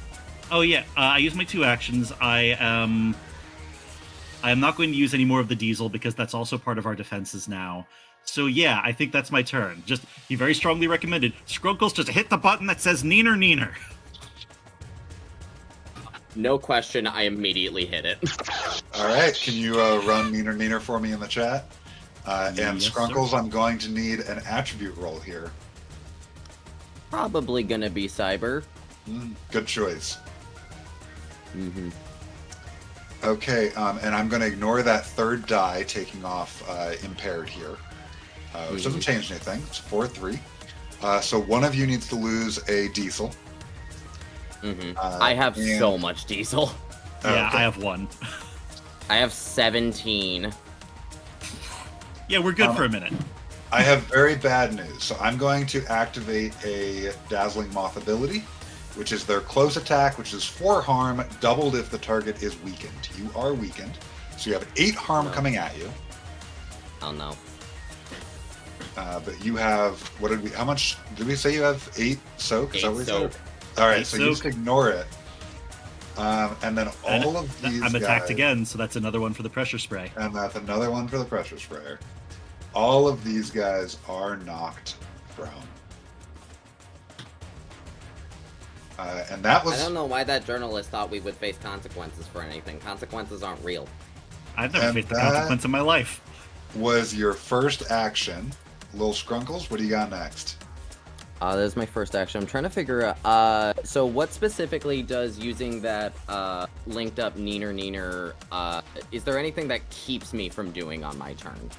Oh yeah, I use my 2 actions. I am not going to use any more of the diesel because that's also part of our defenses now. So yeah, I think that's my turn. Just, he very strongly recommended, Scrunkles, just hit the button that says Neener Neener. No question, I immediately hit it. All right, can you run Neener Neener for me in the chat? And Yes, Scrunkles, sir. I'm going to need an attribute roll here. Probably gonna be Cyber. Good choice. Okay, and I'm going to ignore that 3rd die taking off impaired here, which doesn't change anything. It's 4-3. So one of you needs to lose a diesel. I have so much diesel. Yeah, Okay. I have 1. I have 17. Yeah, we're good for a minute. I have very bad news. So I'm going to activate a Dazzling Moth ability, which is their close attack, which is 4 harm, doubled if the target is weakened. You are weakened, so you have 8 harm coming at you. Oh no. But you have, how much did we say you have? 8 soak? Is that 8 what we soak. said? All right, 8 so you just soak. ignore it. And then all of these I'm attacked guys- again, so that's another one for the pressure spray. And that's another one for the pressure sprayer. All of these guys are knocked prone. And that was... I don't know why that journalist thought we would face consequences for anything. Consequences aren't real. I've never And faced a that- consequence in my life. was your first action. Lil Scrunkles, what do you got next? That is my first action. I'm trying to figure out, so what specifically does using that, linked up Neener Neener, is there anything that keeps me from doing on my turn?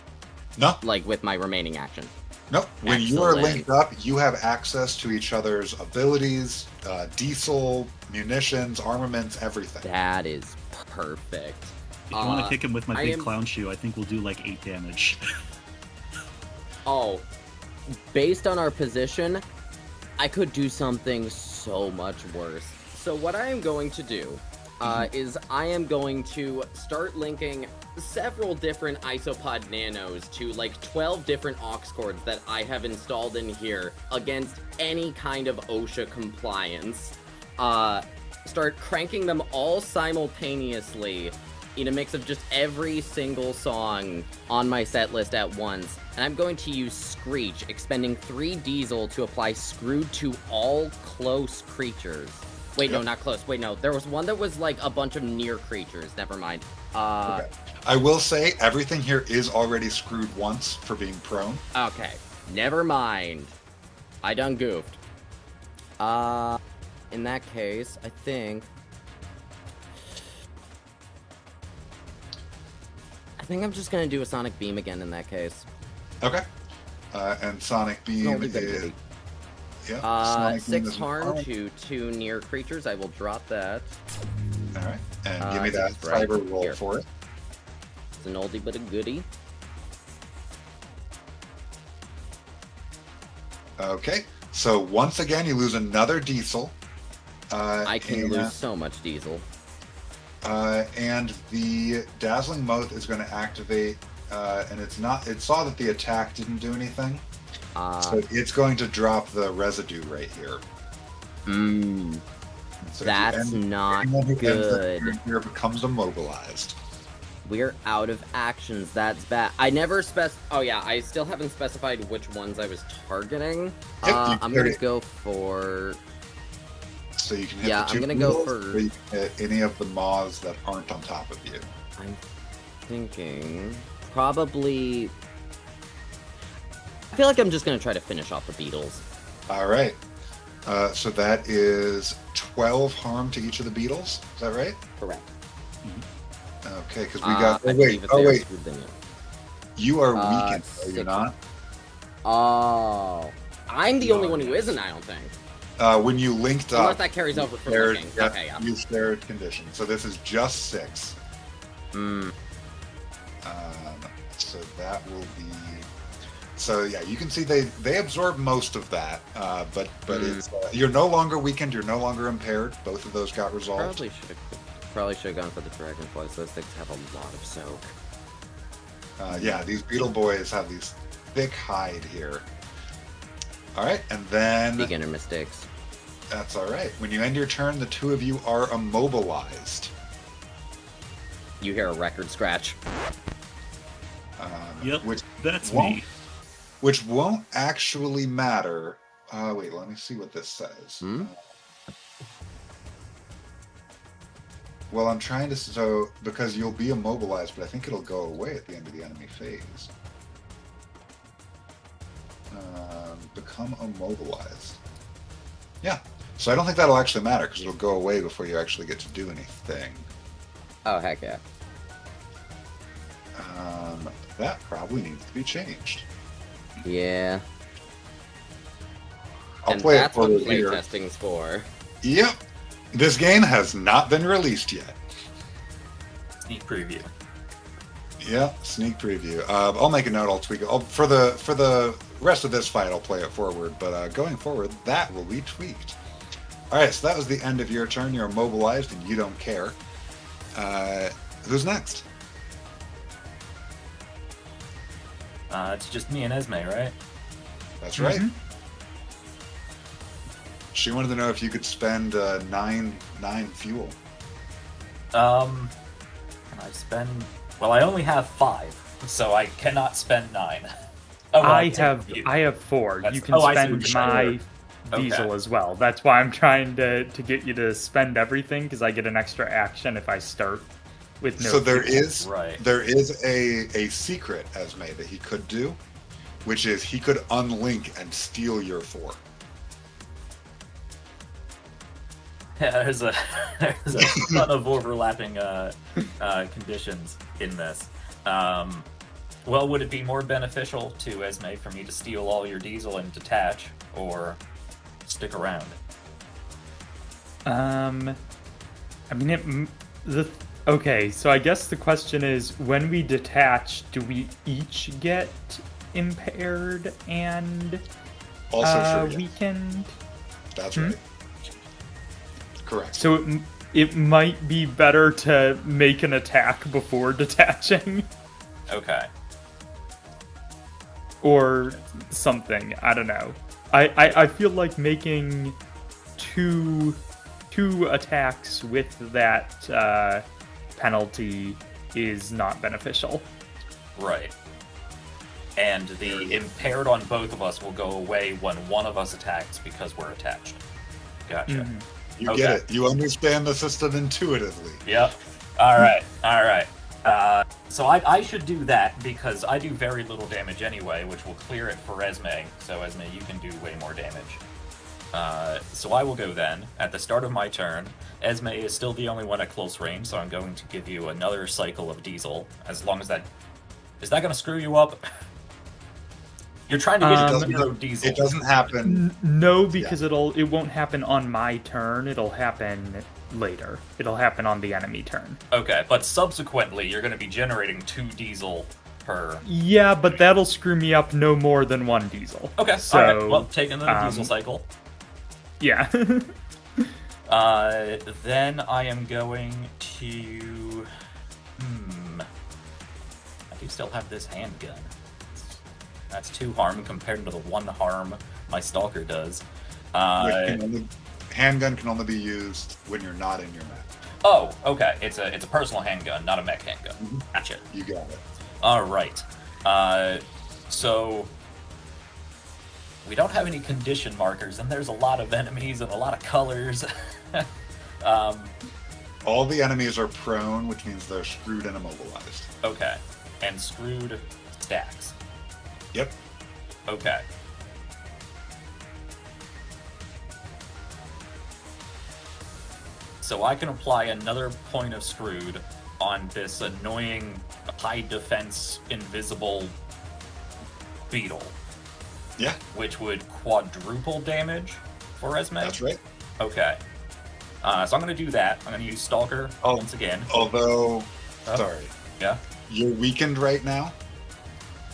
No, Like, with my remaining action? no. When you are Excellent. linked up, you have access to each other's abilities, diesel, munitions, armaments, everything. That is perfect. If you want to kick him with my I big am- clown shoe, I think we'll do like 8 damage. Oh, based on our position, I could do something so much worse. So what I am going to do is I am going to start linking several different isopod nanos to like 12 different aux cords that I have installed in here against any kind of OSHA compliance. Start cranking them all simultaneously in a mix of just every single song on my set list at once. And I'm going to use Screech, expending 3 diesel to apply Screwed to all close creatures. Wait, no, not close. Wait, no. There was one that was like a bunch of near creatures. Never mind. Okay. I will say everything here is already screwed once for being prone. Okay. Never mind. I done goofed. In that case, I think I'm just gonna do a sonic beam again in that case. Okay. And sonic beam is... Yeah, sonic beam 6 is harm fine. to 2 near creatures. I will drop that. All right. And give me that this is right cyber roll here. for it. It's an oldie but a goodie. Okay. So once again, you lose another diesel. I can lose so much diesel. And the dazzling mouth is going to activate, and it saw that the attack didn't do anything, so it's going to drop the residue right here. So That's not anyone who ends good. up here becomes immobilized. We're out of actions. That's bad. I never Oh yeah, I still haven't specified which ones I was targeting. Yep, I'm gonna go for. So you can hit Yeah, the 2 I'm gonna go beetles, for- or you can hit any of the moths that aren't on top of you. I'm thinking probably. I feel like I'm just gonna try to finish off the beetles. All right. So that is 12 harm to each of the beetles. Is that right? Correct. Okay, because we got. I believe if Oh they are wait. screwed, then yeah. You are weakened. Are you 6. not? Oh, I'm the only one who isn't. I don't think. When you linked up, Unless that carries over from shared- looking. yeah, Okay, yeah. you shared condition. So this is just 6. So that will be. So yeah, you can see they absorb most of that, but it's you're no longer weakened. You're no longer impaired. Both of those got resolved. Probably should have gone for the dragonflies. Those things have a lot of soak. Yeah, these beetle boys have these thick hide here. All right, and then Beginner mistakes. that's all right. When you end your turn, the 2 of you are immobilized. You hear a record scratch. Yep, Which that's won't- me. Which won't actually matter. Wait, let me see what this says. Well, I'm trying to because you'll be immobilized, but I think it'll go away at the end of the enemy phase. Become immobilized. Yeah. So I don't think that'll actually matter because it'll go away before you actually get to do anything. Oh, heck yeah. That probably needs to be changed. Yeah. I'll And play it that's for what you here. playtesting's for. Yep. This game has not been released yet. Sneak preview. Yeah, sneak preview. I'll make a note. I'll tweak it. For the rest of this fight, I'll play it forward. But going forward, that will be tweaked. All right. So that was the end of your turn. You're immobilized, and you don't care. Who's next? It's just me and Esme, right? That's right. She wanted to know if you could spend 9 fuel. Can I spend? Well, I only have 5, so I cannot spend 9. Oh, well, I take you. have 4. That's- You can I see spend what you're my saying. diesel Okay. as well. That's why I'm trying to get you to spend everything, because I get an extra action if I start with no. So there fuel. is Right. there is a secret, Esme, that he could do, which is he could unlink and steal your 4. Yeah, there's a ton of overlapping conditions in this. Well, would it be more beneficial to Esme for me to steal all your diesel and detach, or stick around? I mean, okay. So I guess the question is, when we detach, do we each get impaired and Also true. weakened? That's right. Correct. So it might be better to make an attack before detaching, Okay. or something. I don't know. I feel like making two attacks with that penalty is not beneficial. Right. And the impaired on both of us will go away when one of us attacks because we're attached. Gotcha. You Okay. get it. You understand the system intuitively. Yep. All right. So I should do that because I do very little damage anyway, which will clear it for Esme. So Esme, you can do way more damage. So I will go then. At the start of my turn, Esme is still the only one at close range, so I'm going to give you another cycle of diesel. As long as that... Is that going to screw you up? You're trying to get 0 diesel. It doesn't happen. No, because it won't happen on my turn. It'll happen later. It'll happen on the enemy turn. Okay, but subsequently, you're going to be generating 2 diesel per... Yeah, but that'll screw me up no more than 1 diesel. Okay, so, alright, well, take another diesel cycle. Yeah. Then I am going to... I do still have this handgun. That's 2 harm compared to the 1 harm my stalker does. Handgun can only be used when you're not in your mech. Oh, okay. It's a personal handgun, not a mech handgun. Mm-hmm. Gotcha. You got it. All right. So we don't have any condition markers, and there's a lot of enemies and a lot of colors. All the enemies are prone, which means they're screwed and immobilized. Okay. And screwed stacks. Yep. Okay. So I can apply another point of screwed on this annoying high defense invisible beetle. Yeah. Which would quadruple damage for Esme? That's right. Okay. So I'm going to do that. I'm going to use Stalker once again. Although, sorry. Yeah? You're weakened right now.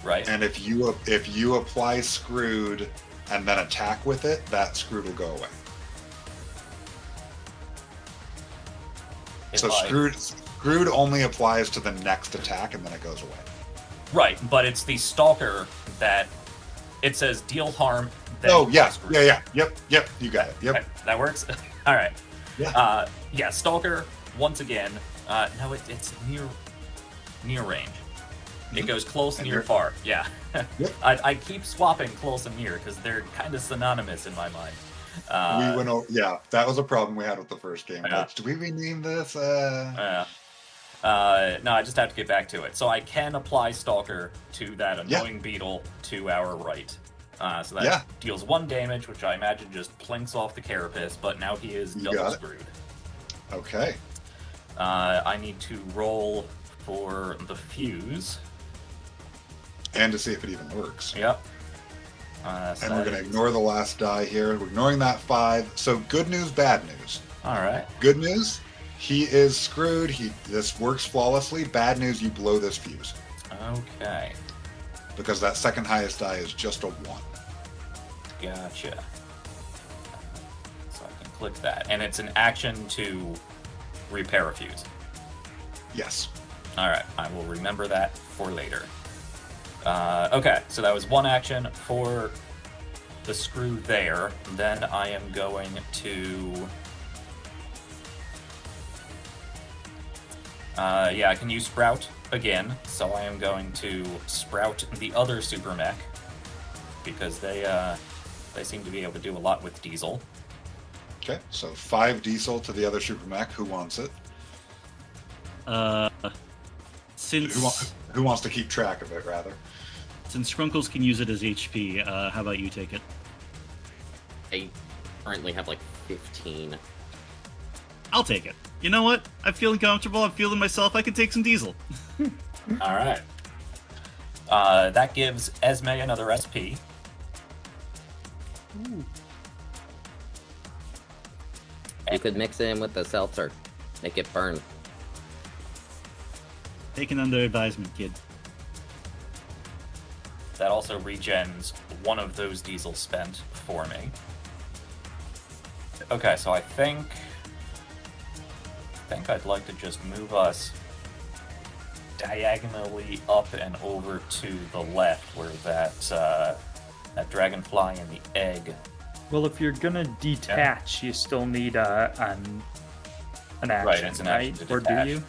Right. And if you apply screwed and then attack with it, that screwed will go away. Screwed only applies to the next attack and then it goes away. Right, but it's the Stalker that it says deal harm. Then yeah, yep, you got it. Yep, okay, that works. All right. Yeah. Yeah, Stalker once again. No, it's near range. It goes close, near, far. Yeah. Yep. I keep swapping close and near because they're kind of synonymous in my mind. We went over, that was a problem we had with the first game. Yeah. Do we rename this? No, I just have to get back to it. So I can apply Stalker to that annoying beetle to our right. So that deals 1 damage, which I imagine just plinks off the carapace, but now he is double screwed. Okay. I need to roll for the fuse. And to see if it even works. Yep. And we're going to ignore the last die here. We're ignoring that 5. So good news, bad news. All right. Good news, he is screwed. This works flawlessly. Bad news, you blow this fuse. Okay. Because that second highest die is just a 1. Gotcha. So I can click that. And it's an action to repair a fuse. Yes. All right. I will remember that for later. Okay, so that was 1 action for the screw there. Then I am going to... I can use Sprout again. So I am going to Sprout the other Super Mech. Because they seem to be able to do a lot with Diesel. Okay, so 5 Diesel to the other Super Mech. Who wants it? Since... Who wants to keep track of it, rather? Since Scrunkles can use it as HP, how about you take it? I currently have like 15. I'll take it. You know what? I'm feeling comfortable. I'm feeling myself. I can take some diesel. All right. That gives Esme another SP. Ooh. You could mix it in with the seltzer. Make it burn. Taken under advisement, kid. That also regens 1 of those diesel spent for me. Okay, so I think I'd like to just move us diagonally up and over to the left where that dragonfly and the egg. Well, if you're gonna detach, you still need an action, right? It's an action to or detach. do you?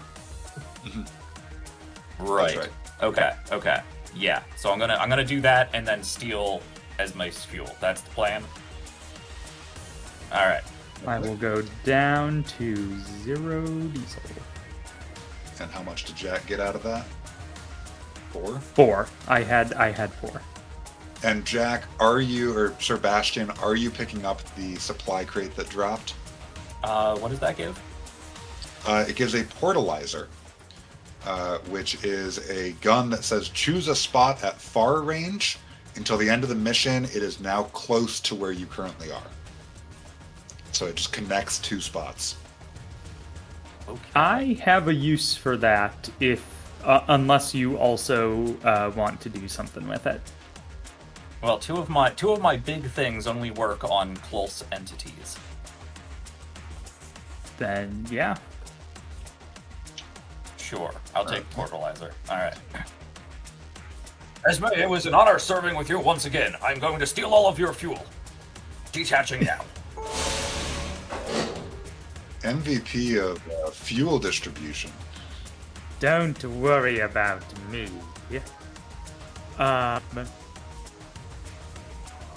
Right. That's right. Okay. Yeah. So I'm gonna do that and then steal Esme's fuel. That's the plan. All right. I will go down to 0 diesel. And how much did Jack get out of that? 4? 4. I had 4. And Jack, are you, or Sir Bastion, are you picking up the supply crate that dropped? What does that give? It gives a portalizer, which is a gun that says choose a spot at far range. Until the end of the mission, it is now close to where you currently are. So it just connects 2 spots. Okay. I have a use for that if, unless you also want to do something with it. Well, two of my big things only work on close entities. Then, yeah. Sure, I'll take the portalizer. All right. Esme, it was an honor serving with you once again. I'm going to steal all of your fuel. Detaching now. MVP of fuel distribution. Don't worry about me.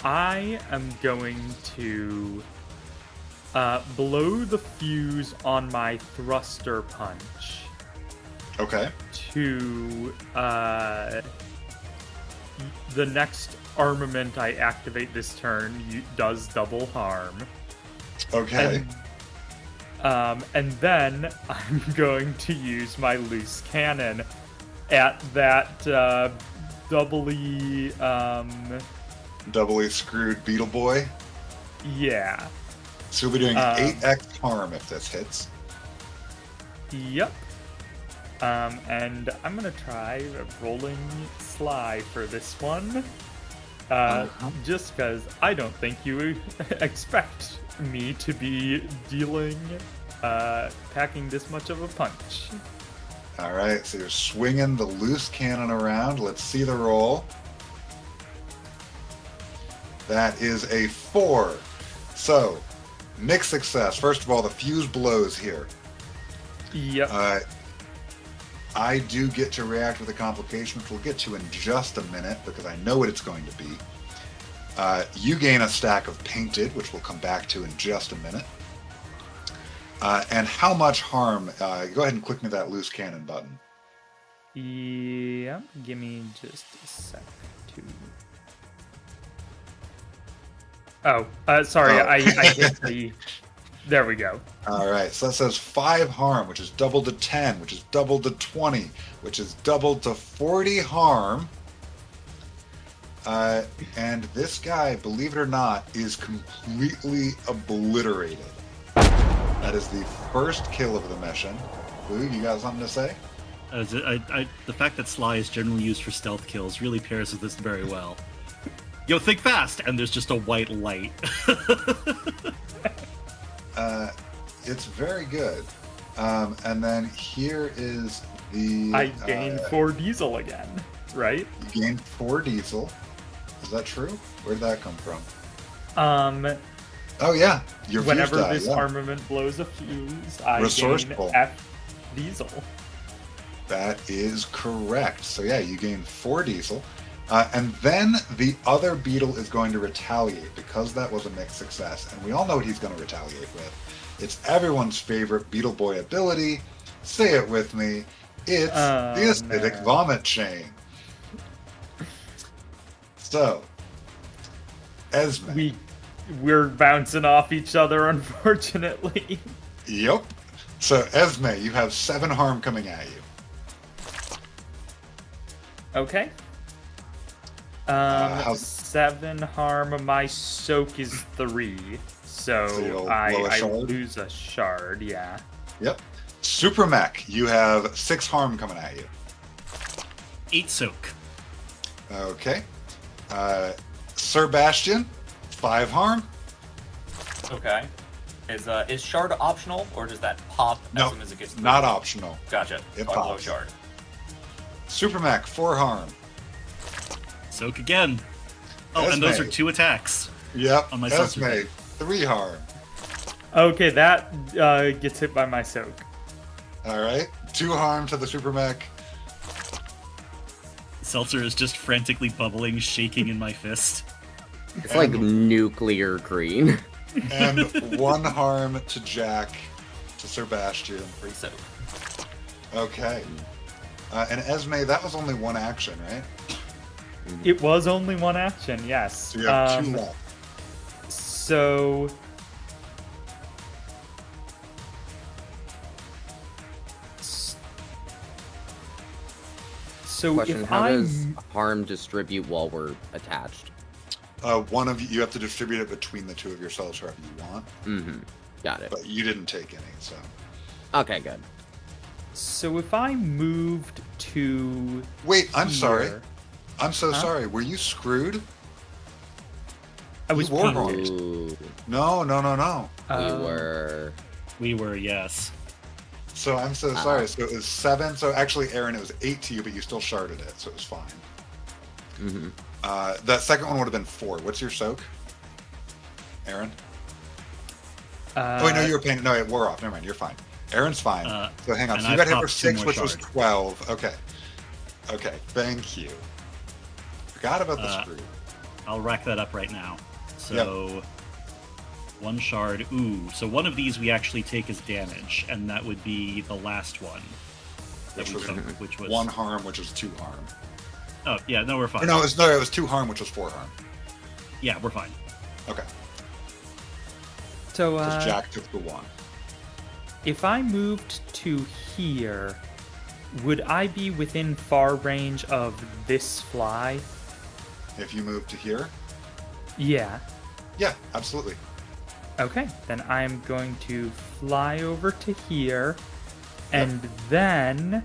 I am going to blow the fuse on my thruster punch Okay. to the next armament I activate this turn does double harm. Okay. And then I'm going to use my loose cannon at that doubly Doubly screwed Beetle Boy. yeah. So we'll be doing 8x harm if this hits. Yep. And I'm gonna try a rolling sly for this one. Just because I don't think you expect me to be packing this much of a punch. All right, so you're swinging the loose cannon around. Let's see the roll. That is a 4. So, mixed success. First of all, the fuse blows here. Yep. I do get to react with a complication, which we'll get to in just a minute because I know what it's going to be. You gain a stack of painted, which we'll come back to in just a minute. And how much harm? Go ahead and click me that loose cannon button. Yeah. Give me just a sec to. Oh, sorry. Oh. I hit the. There we go. All right, so that says 5 harm, which is doubled to 10, which is doubled to 20, which is doubled to 40 harm. And this guy, believe it or not, is completely obliterated. That is the first kill of the mission. Boo, you got something to say? The fact that Sly is generally used for stealth kills really pairs with this very well. Yo, think fast! And there's just a white light. It's very good. And then here is the... I gained 4 diesel again, right? You gained 4 diesel. Is that true? Where did that come from? Oh yeah, your whenever fuse die, this yeah. armament blows a fuse, I gain Resourceful. F diesel. That is correct. So yeah, you gain 4 diesel. And then the other beetle is going to retaliate because that was a mixed success. And we all know what he's going to retaliate with. It's everyone's favorite Beetle Boy ability. Say it with me. It's the acidic vomit chain. So, Esme. We're bouncing off each other, unfortunately. Yep. So, Esme, you have 7 harm coming at you. Okay. 7 harm. My soak is 3. So you'll I blow a shard? lose a shard, yeah. Yep. Super Mech, you have 6 harm coming at you. 8 soak. Okay. Sir Bastion, 5 harm. Okay. Is shard optional, or does that pop No, as soon as it gets not moved? optional. Gotcha. It I'll blow pops. shard. Super Mech, 4 harm. Soak again. Oh, and those are 2 attacks. Yep. On my Esme, seltzer. 3 harm. Okay, that gets hit by my soak. All right. 2 harm to the Super Mech. Seltzer is just frantically bubbling, shaking in my fist. It's like nuclear green. And 1 harm to Jack, to Sir Bastion. Free soak. Okay. And Esme, that was only one action, right? It was only one action, yes. So you have two left. So... So Question, if how I... does harm distribute while we're attached? One of you have to distribute it between the two of yourselves however you want. Mm-hmm. Got it. But you didn't take any, so... Okay, good. So if I moved to... Wait, I'm here- sorry. I'm so sorry. Were you screwed? I was You were painted. wrong. Ooh, No. we were. We were, yes. So I'm so sorry. So it was 7. So actually, Erin, it was 8 to you, but you still sharded it, so it was fine. Mm-hmm. That second one would have been 4. What's your soak, Erin? Oh, wait, no, you were paying. No, it wore off. Never mind. You're fine. Erin's fine. So hang on. and So you I've got hit for popped 2 6, more which was shards. 12. Okay. Okay. Thank you. Forgot about the screw. I'll rack that up right now. So, 1 shard. Ooh, so one of these we actually take as damage, and that would be the last one. That Which we was, took, which was 1 harm, which was 2 harm. Oh yeah, no, we're fine. Or no, it was 2 harm, which was 4 harm. Yeah, we're fine. Okay. So, Because Jack took the 1. if I moved to here, would I be within far range of this fly? If you move to here, Yeah. yeah, absolutely. Okay, then I'm going to fly over to here, and then,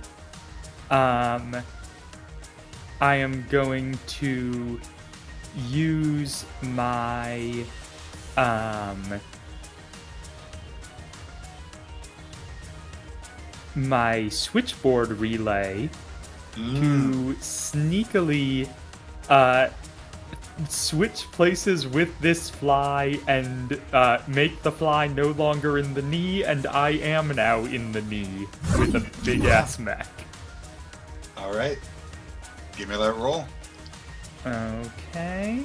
I am going to use my, my switchboard relay to sneakily, switch places with this fly and make the fly no longer in the knee, and I am now in the knee with a big ass mech. All right. Give me that roll. Okay.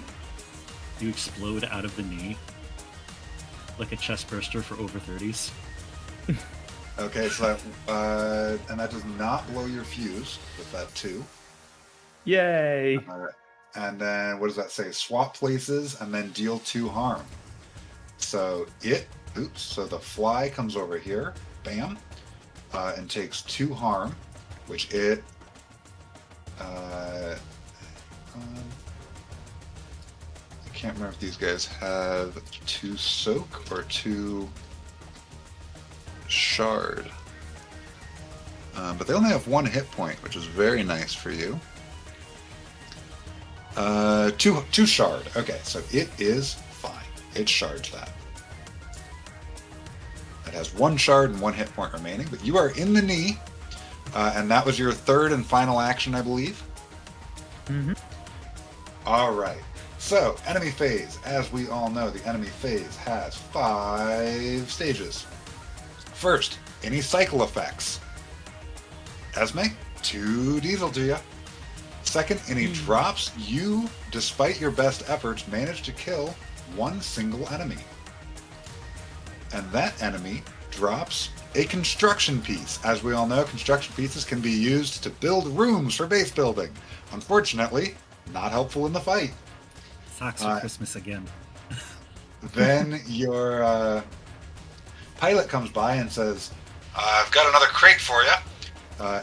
You explode out of the knee like a chest burster for over 30s. Okay, so that, and that does not blow your fuse with that 2. Yay. All right. And then what does that say? Swap places and then deal 2 harm. So so the fly comes over here, bam, and takes 2 harm, which it, I can't remember if these guys have 2 soak or 2 shard. But they only have 1 hit point, which is very nice for you. 2 shard. Okay, so it is fine. It shards that. It has 1 shard and 1 hit point remaining, but you are in the knee, and that was your 3rd and final action, I believe. Mm-hmm. All right. So, enemy phase. As we all know, the enemy phase has 5 stages. First, any cycle effects. Esme, 2 diesel to you. Second, any drops, you, despite your best efforts, manage to kill 1 single enemy. And that enemy drops a construction piece. As we all know, construction pieces can be used to build rooms for base building. Unfortunately, not helpful in the fight. Socks for Christmas again. Then your pilot comes by and says, I've got another crate for you.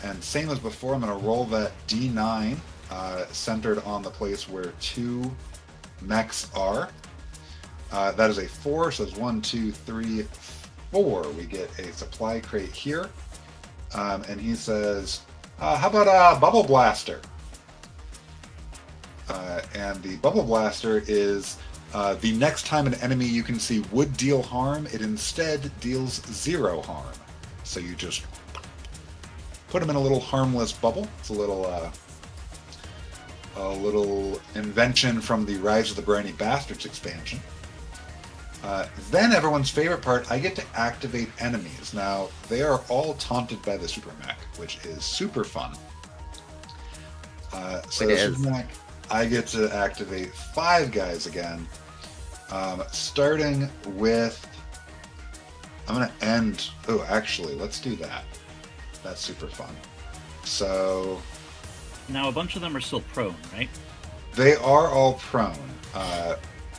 And same as before, I'm going to roll that D9 centered on the place where 2 mechs are. That is a 4, so it's 1, 2, 3, 4. We get a supply crate here. And he says, how about a bubble blaster? And the bubble blaster is the next time an enemy you can see would deal harm, it instead deals 0 harm. So you just put them in a little harmless bubble. It's a little invention from the Rise of the Briny Bastards expansion. Then everyone's favorite part, I get to activate enemies. Now, they are all taunted by the Super Mech, which is super fun. So the Super Mech, I get to activate 5 guys again, starting with... I'm going to end... Oh, actually, let's do that. That's super fun. So Now, a bunch of them are still prone, right? they are all prone,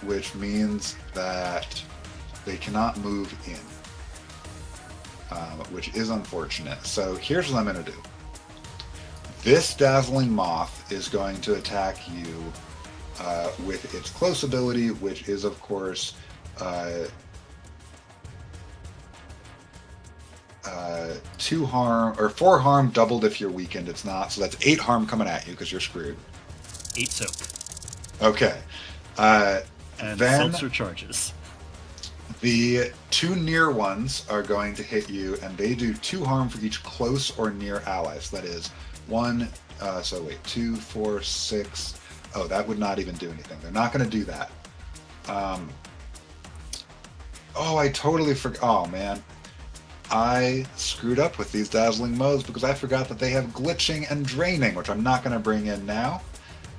which means that they cannot move in, which is unfortunate. So here's what I'm going to do. This dazzling moth is going to attack you with its close ability, which is, of course, 2 harm or 4 harm doubled if you're weakened. It's not, so that's 8 harm coming at you because you're screwed. 8 soak. Okay. And Then seltzer charges. the 2 near ones are going to hit you, and they do 2 harm for each close or near ally. So that is 2, 4, 6. Oh, that would not even do anything. They're not going to do that. Oh, I totally forgot. Oh, man. I screwed up with these dazzling modes because I forgot that they have glitching and draining, which I'm not going to bring in now.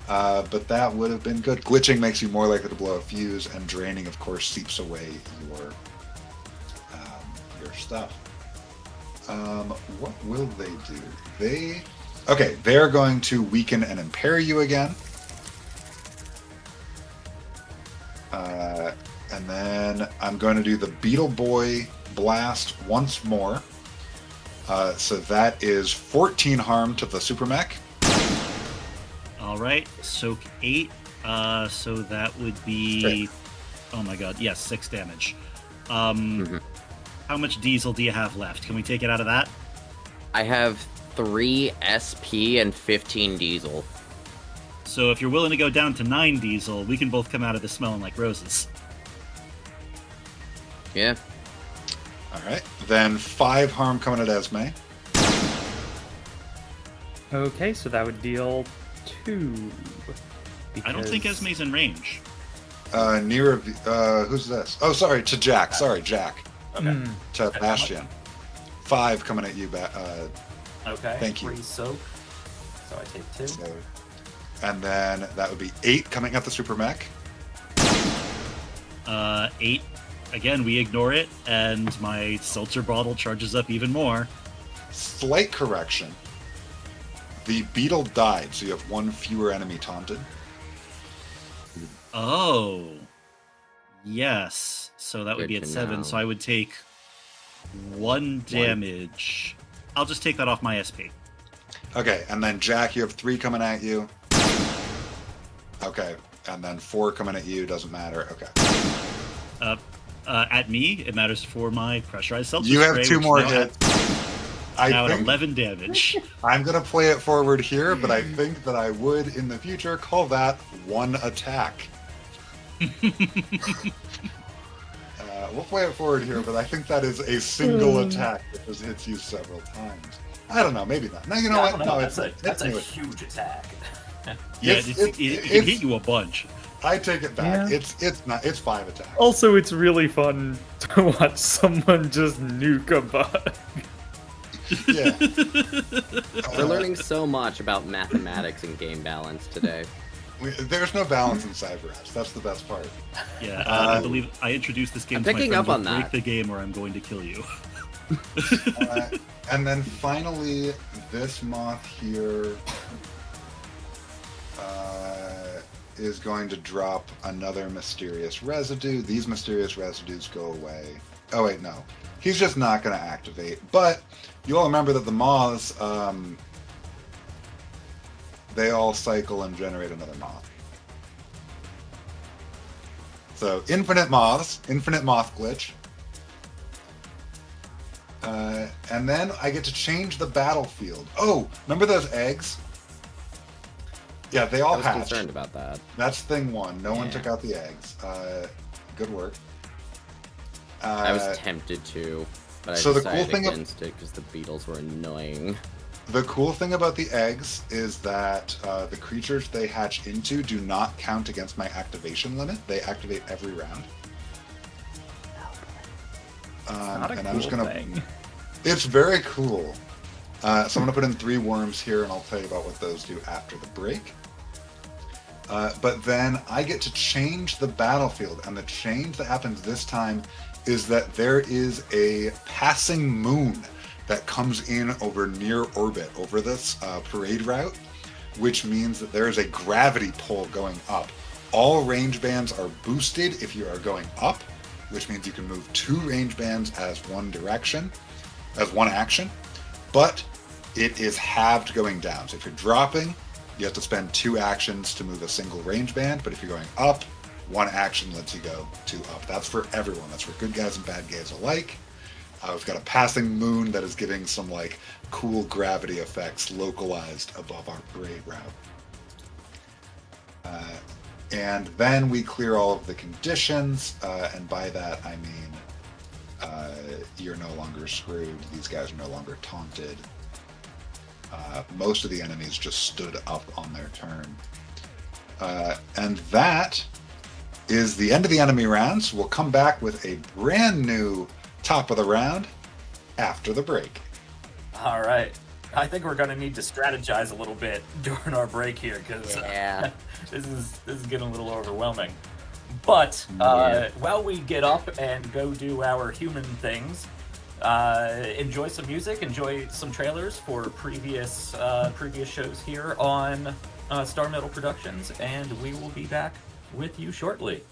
But that would have been good. Glitching makes you more likely to blow a fuse, and draining, of course, seeps away your stuff. What will they do? They're going to weaken and impair you again. And then I'm going to do the Beetle Boy Blast once more. So that is 14 harm to the Super Mech. All right, soak 8. So that would be... 6. Oh my god, yes, 6 damage. Mm-hmm. How much diesel do you have left? Can we take it out of that? I have 3 SP and 15 diesel. So if you're willing to go down to 9 diesel, we can both come out of this smelling like roses. Yeah. All right. Then 5 harm coming at Esme. Okay, so that would deal 2. I don't think because- Esme's in range. Who's this? Oh, sorry, to Jack. Sorry, Jack. Okay. To Bastion. 5 coming at you, Okay. Thank you. 3 soak. So I take 2. So, and then that would be 8 coming at the Super Mech. 8. Again, we ignore it, and my seltzer bottle charges up even more. Slight correction. The beetle died, so you have 1 fewer enemy taunted. Oh. Yes. So that would Good be at to 7, know. so I would take 1 damage. I'll just take that off my SP. Okay, and then Jack, you have 3 coming at you. Okay, and then 4 coming at you, doesn't matter. Okay. At me, it matters for my pressurized seltzer You have spray, 2 which more now hits. Now I at think 11 damage. I'm going to play it forward here, but I think that I would, in the future, call that 1 attack. We'll play it forward here, but I think that is a single attack that just hits you several times. I don't know, maybe not. No, you know what? No, that's a new. huge attack. Yeah, It's- it it's- can hit you a bunch. I take it back. Yeah. It's 5 attacks. Also, it's really fun to watch someone just nuke a bug. Yeah. We're learning so much about mathematics and game balance today. There's no balance in Cyberrats. That's the best part. Yeah, I believe I introduced this game I'm to my picking friends up with on Break that. the game or I'm going to kill you. And then finally, this moth here is going to drop another mysterious residue. These mysterious residues go away. Oh wait, no. He's just not going to activate. But you all remember that the moths, they all cycle and generate another moth. So infinite moths, infinite moth glitch. And then I get to change the battlefield. Oh, remember those eggs? Yeah, they I all was hatched. concerned about that. That's thing 1. No one Yeah. took out the eggs. Good work. I was tempted to, but I so the cool decided thing of- against it because the beetles were annoying. The cool thing about the eggs is that the creatures they hatch into do not count against my activation limit. They activate every round. Not a and cool I'm just gonna. thing. It's very cool. So I'm going to put in 3 worms here, and I'll tell you about what those do after the break. But then I get to change the battlefield, and the change that happens this time is that there is a passing moon that comes in over near orbit over this parade route, which means that there is a gravity pull going up. All range bands are boosted if you are going up, which means you can move 2 range bands as one action, but it is halved going down. So if you're dropping, you have to spend 2 actions to move a single range band, but if you're going up, 1 action lets you go 2 up. That's for everyone. That's for good guys and bad guys alike. We've got a passing moon that is giving some like cool gravity effects localized above our parade route. And then we clear all of the conditions, and by that I mean you're no longer screwed. These guys are no longer taunted. Most of the enemies just stood up on their turn. And that is the end of the enemy rounds. We'll come back with a brand new top of the round after the break. All right. I think we're going to need to strategize a little bit during our break here because this is getting a little overwhelming. But while we get up and go do our human things, enjoy some music, enjoy some trailers for previous shows here on Starmetal Productions, and we will be back with you shortly.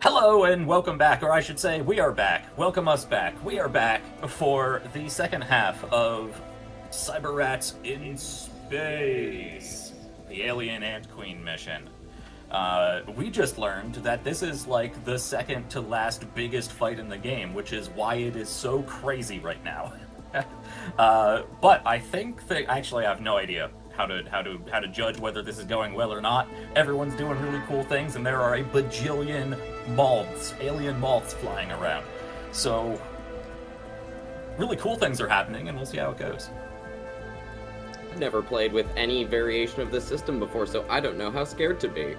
Hello and welcome back, or I should say, we are back. Welcome us back. We are back for the second half of Cyberrats In Space, the Alien Ant Queen mission. We just learned that this is like the second to last biggest fight in the game, which is why it is so crazy right now. But I think that actually I have no idea how to judge whether this is going well or not. Everyone's doing really cool things, and there are a bajillion moths, alien moths flying around. So really cool things are happening, and we'll see how it goes. I've never played with any variation of this system before, so I don't know how scared to be.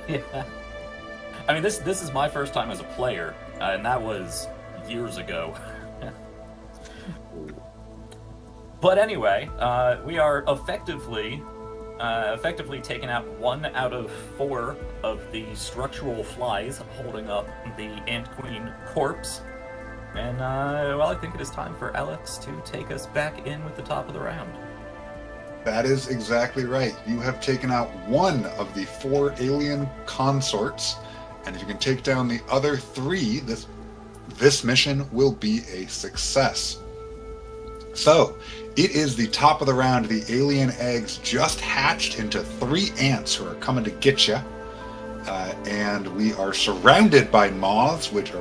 Yeah. I mean, this is my first time as a player, and that was years ago. But anyway, we are effectively taking out 1 out of 4 of the structural flies holding up the Ant Queen corpse. And, well, I think it is time for Alex to take us back in with the top of the round. That is exactly right. You have taken out 1 of the 4 alien consorts, and if you can take down the other 3, this mission will be a success. So, it is the top of the round. The alien eggs just hatched into 3 ants who are coming to get you. And we are surrounded by moths, which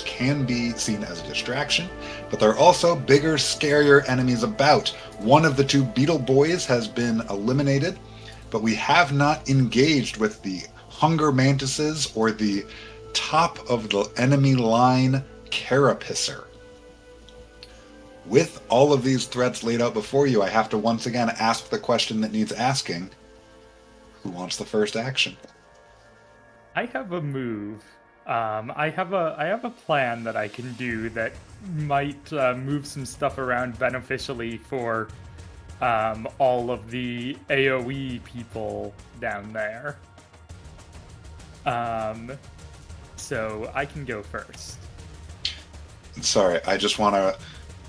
can be seen as a distraction. But there are also bigger, scarier enemies about. One of the 2 beetle boys has been eliminated, but we have not engaged with the hunger mantises or the top of the enemy line carapacer. With all of these threats laid out before you, I have to once again ask the question that needs asking. Who wants the first action? I have a move. I have a plan that I can do that might move some stuff around beneficially for all of the AoE people down there. So I can go first. Sorry, I just want to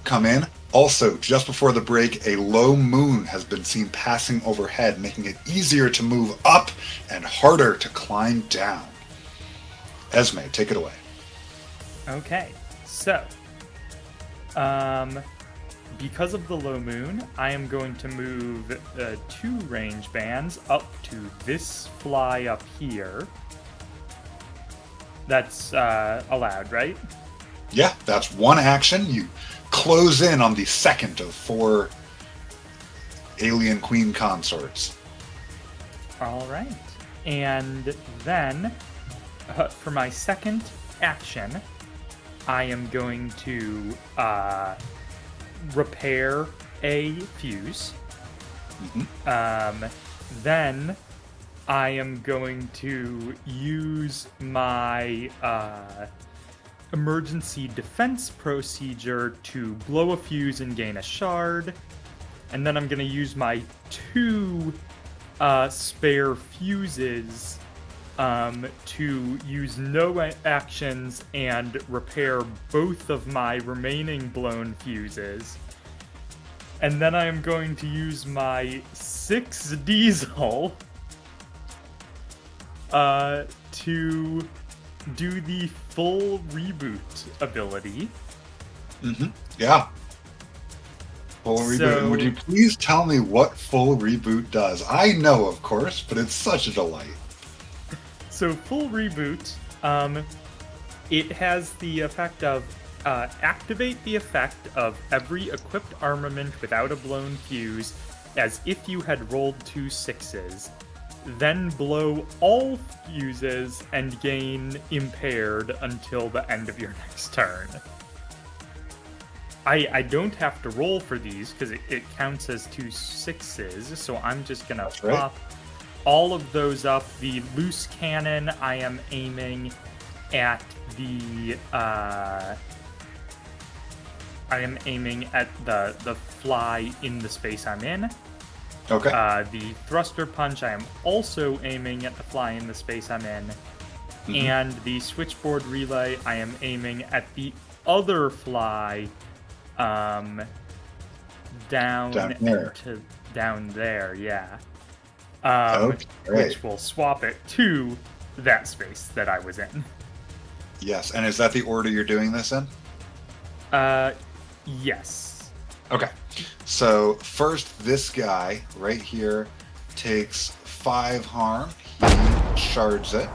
come in. Also, just before the break, a low moon has been seen passing overhead, making it easier to move up and harder to climb down. Esme, take it away. Okay, so, because of the low moon, I am going to move 2 range bands up to this fly up here. That's allowed, right? Yeah, that's 1 action. You close in on the second of 4 alien queen consorts. All right. And then, for my second action, I am going to repair a fuse. Mm-hmm. Then I am going to use my emergency defense procedure to blow a fuse and gain a shard. And then I'm going to use my 2 spare fuses to use no actions and repair both of my remaining blown fuses. And then I am going to use my 6 diesel to do the full reboot ability. Mm-hmm. Yeah. Full reboot. So, would you please tell me what full reboot does? I know, of course, but it's such a delight. So full reboot, it has the effect of activate the effect of every equipped armament without a blown fuse as if you had rolled 2 6s. Then blow all fuses and gain impaired until the end of your next turn. I don't have to roll for these because it counts as 2 6s, so I'm just gonna pop all of those up. The loose cannon, I am aiming at the the fly in the space I'm in. Okay. The thruster punch, I am also aiming at the fly in the space I'm in. Mm-hmm. And the switchboard relay, I am aiming at the other fly down there, yeah. Okay, Which will swap it to that space that I was in. Yes, and is that the order you're doing this in? Yes. Okay. So first, this guy right here takes 5 harm. He shards it.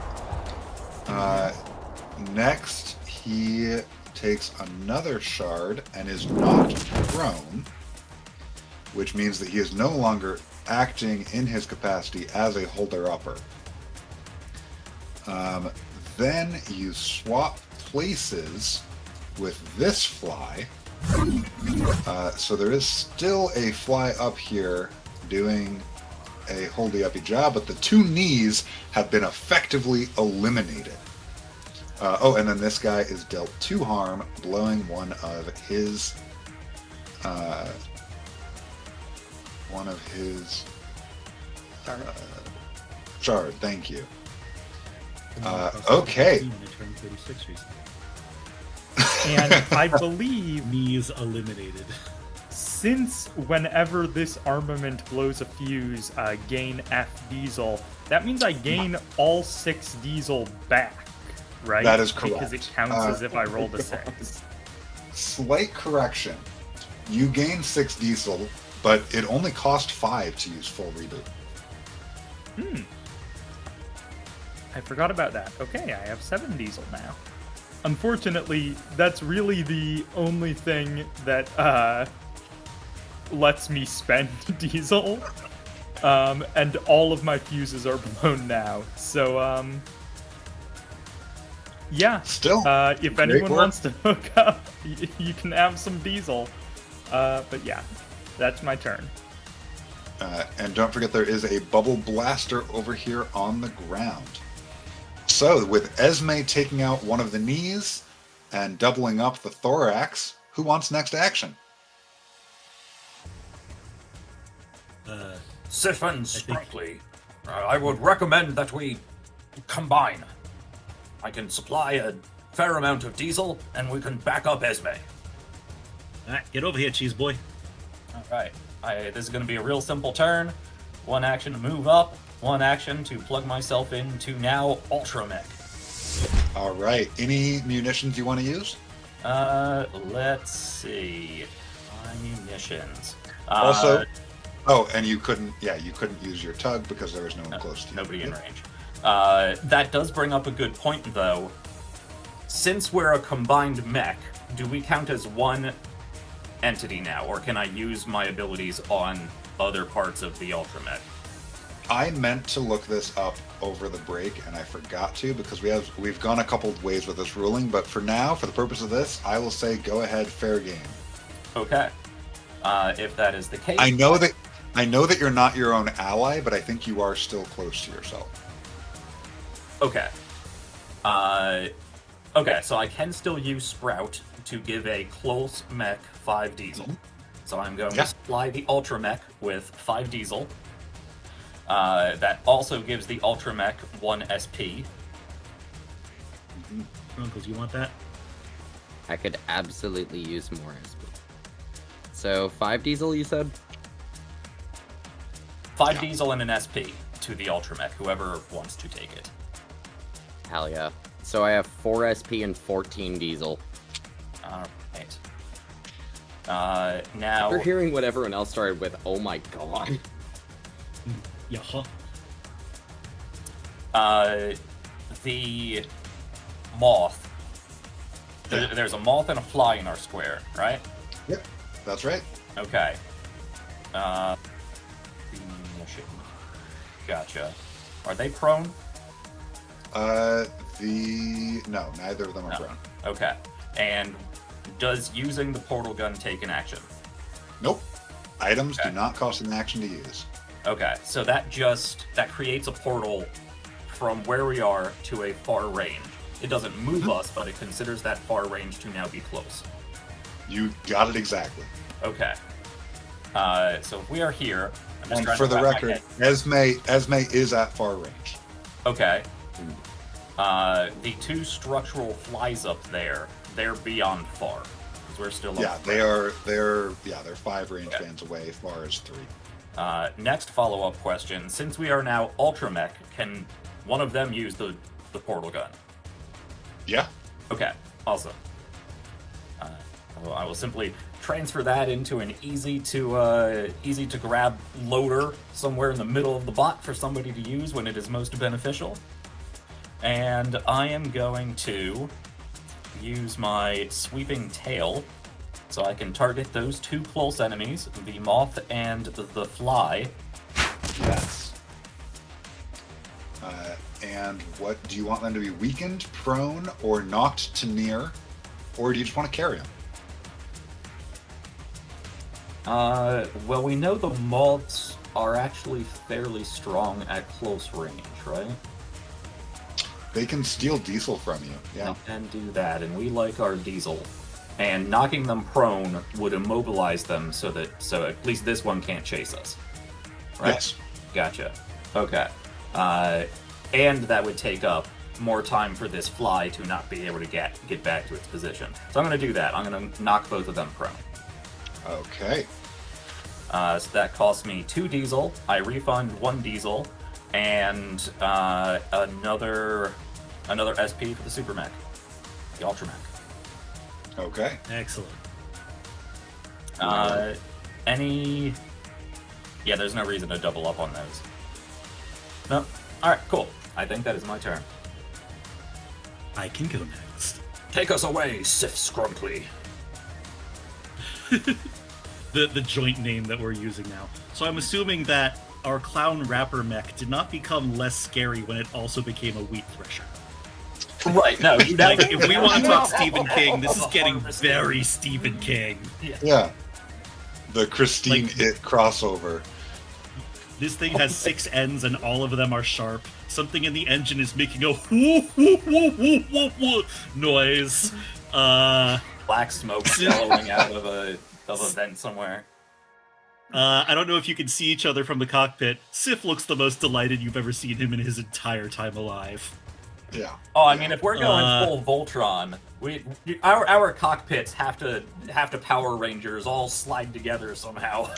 Next, he takes another shard and is knocked prone, which means that he is no longer acting in his capacity as a holder-upper. Then you swap places with this fly. So there is still a fly up here doing a holdy-uppy job, but the 2 knees have been effectively eliminated. And then this guy is dealt 2 harm, blowing one of his shard. Thank you. Okay. And I believe Knees eliminated. since whenever this armament blows a fuse, gain F diesel, that means I gain all 6 diesel back, right? That is correct. Because it counts as if I rolled a 6. Slight correction. You gain 6 diesel, but it only cost 5 to use full reboot. I forgot about that. Okay, I have 7 diesel now. Unfortunately, that's really the only thing that lets me spend diesel. And all of my fuses are blown now. So, yeah. Still, if anyone wants to hook up, you can have some diesel. But yeah, that's my turn. And don't forget there is a bubble blaster over here on the ground. So, with Esme taking out one of the knees and doubling up the thorax, who wants next action? Siphon strictly. I would recommend that we combine. I can supply a fair amount of diesel, and we can back up Esme. Alright, get over here, cheese boy. Alright. This is going to be a real simple turn. 1 action to move up, 1 action to plug myself into now Ultra Mech. All right. Any munitions you want to use? Let's see. Munitions. Also, and you couldn't use your tug because there was no one close to you. Nobody in range. That does bring up a good point, though. Since we're a combined mech, do we count as one entity now, or can I use my abilities on other parts of the Ultra Mech? I meant to look this up over the break, and I forgot to because we've gone a couple of ways with this ruling. But for now, for the purpose of this, I will say go ahead, fair game. Okay. If that is the case, I know that you're not your own ally, but I think you are still close to yourself. Okay. Okay, so I can still use Sprout to give a close mech 5 diesel. So I'm going to supply the Ultra Mech with 5 diesel. That also gives the Ultra Mech 1 SP. Uncles, you want that? I could absolutely use more SP. So 5 diesel, you said? 5 diesel and an SP to the Ultra Mech, whoever wants to take it. Hell yeah. So I have 4 SP and 14 diesel. Alright. Now... After hearing what everyone else started with, oh my god. Yeah. The moth. There's a moth and a fly in our square, right? Yep, that's right. Okay. Gotcha. Are they prone? No, neither of them are prone. Okay. And does using the portal gun take an action? Nope. Items do not cost an action to use. Okay, so that creates a portal from where we are to a far range. It doesn't move us, but it considers that far range to now be close. You got it exactly. Okay. So if we are here, I'm just And trying for to the wrap my record, head. Esme is at far range. Okay. The 2 structural flies up there, they're beyond far. Because we're still Yeah, up they're 5 range bands away, far as 3. Next follow-up question. Since we are now Ultra Mech, can one of them use the portal gun? Yeah. Okay, awesome. I will simply transfer that into an easy to grab loader somewhere in the middle of the bot for somebody to use when it is most beneficial. And I am going to use my sweeping tail so I can target those two close enemies, the moth and the fly. Yes. And what do you want them to be? Weakened, prone, or knocked to near, or do you just want to carry them? Well, we know the moths are actually fairly strong at close range, right? They can steal diesel from you. Yeah. They can do that, and we like our diesel. And knocking them prone would immobilize them so at least this one can't chase us. Right? Yes. Gotcha. Okay. And that would take up more time for this fly to not be able to get back to its position. So I'm going to do that. I'm going to knock both of them prone. Okay. So that costs me 2 diesel. I refund 1 diesel and another SP for the super mech, the ultra mech. Okay. Excellent. Yeah, there's no reason to double up on those. No. All right, cool. I think that is my turn. I can go next. Take us away, Sif Scrumply. The joint name that we're using now. So I'm assuming that our clown rapper mech did not become less scary when it also became a wheat thresher. Right, no. Like, if we want to talk Stephen King, this is getting very Stephen King. Yeah. The Christine Like- It crossover. This thing has 6 ends and all of them are sharp. Something in the engine is making a whoo whoo whoo whoo whoo whoo noise. Black smoke billowing out of a vent somewhere. I don't know if you can see each other from the cockpit. Sif looks the most delighted you've ever seen him in his entire time alive. Yeah. Oh, I mean, if we're going full Voltron, our cockpits have to Power Rangers all slide together somehow.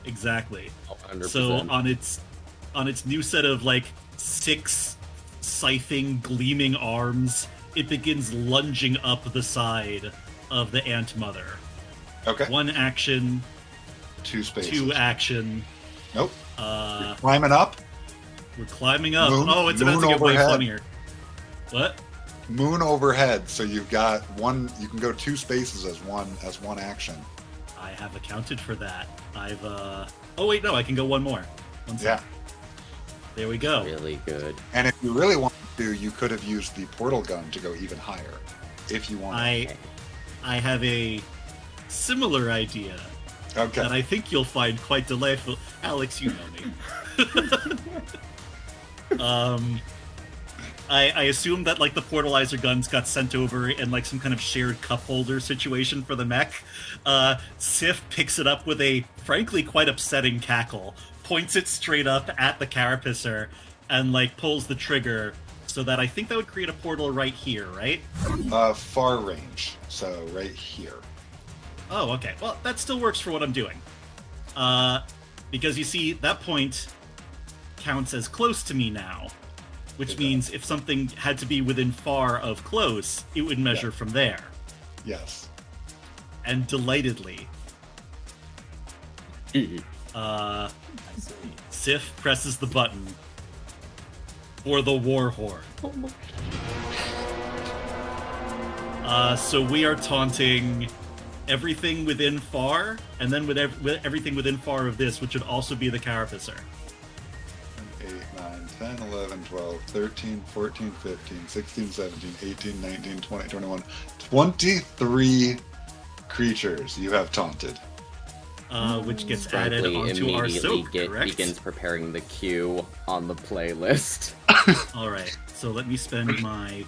Exactly. 100%. So on its new set of like 6 scything, gleaming arms, it begins lunging up the side of the Ant Mother. Okay. 1 action, 2 spaces. 2 action. Nope. Climbing up. We're climbing up. Moon- It's about moon to get way overhead. funnier. What? Moon overhead. So you've got 1. You can go 2 spaces as one action. I have accounted for that. Oh wait, no, I can go 1 more. One Yeah. second. There we go. Really good. And if you really wanted to, you could have used the portal gun to go even higher, if you wanted. I have a similar idea Okay. that I think you'll find quite delightful. Alex, you know me. I assume that like the portalizer guns got sent over in like some kind of shared cup holder situation for the mech. Sif picks it up with a frankly quite upsetting cackle, points it straight up at the carapacer, and like pulls the trigger so that I think that would create a portal right here, right? Far range. So right here. Oh, okay. Well, that still works for what I'm doing. Because you see, that point counts as close to me now, which means if something had to be within far of close, it would measure from there. Yes. And delightedly, Sif presses the button for the war horn. So we are taunting everything within far, and then with everything within far of this, which would also be the carapacer. 8, 9, 10, 11, 12, 13, 14, 15, 16, 17, 18, 19, 20, 21, 23 creatures you have taunted. Which gets added Frankly, onto our immediately soak, correct? begins preparing the queue on the playlist. Alright, so let me spend my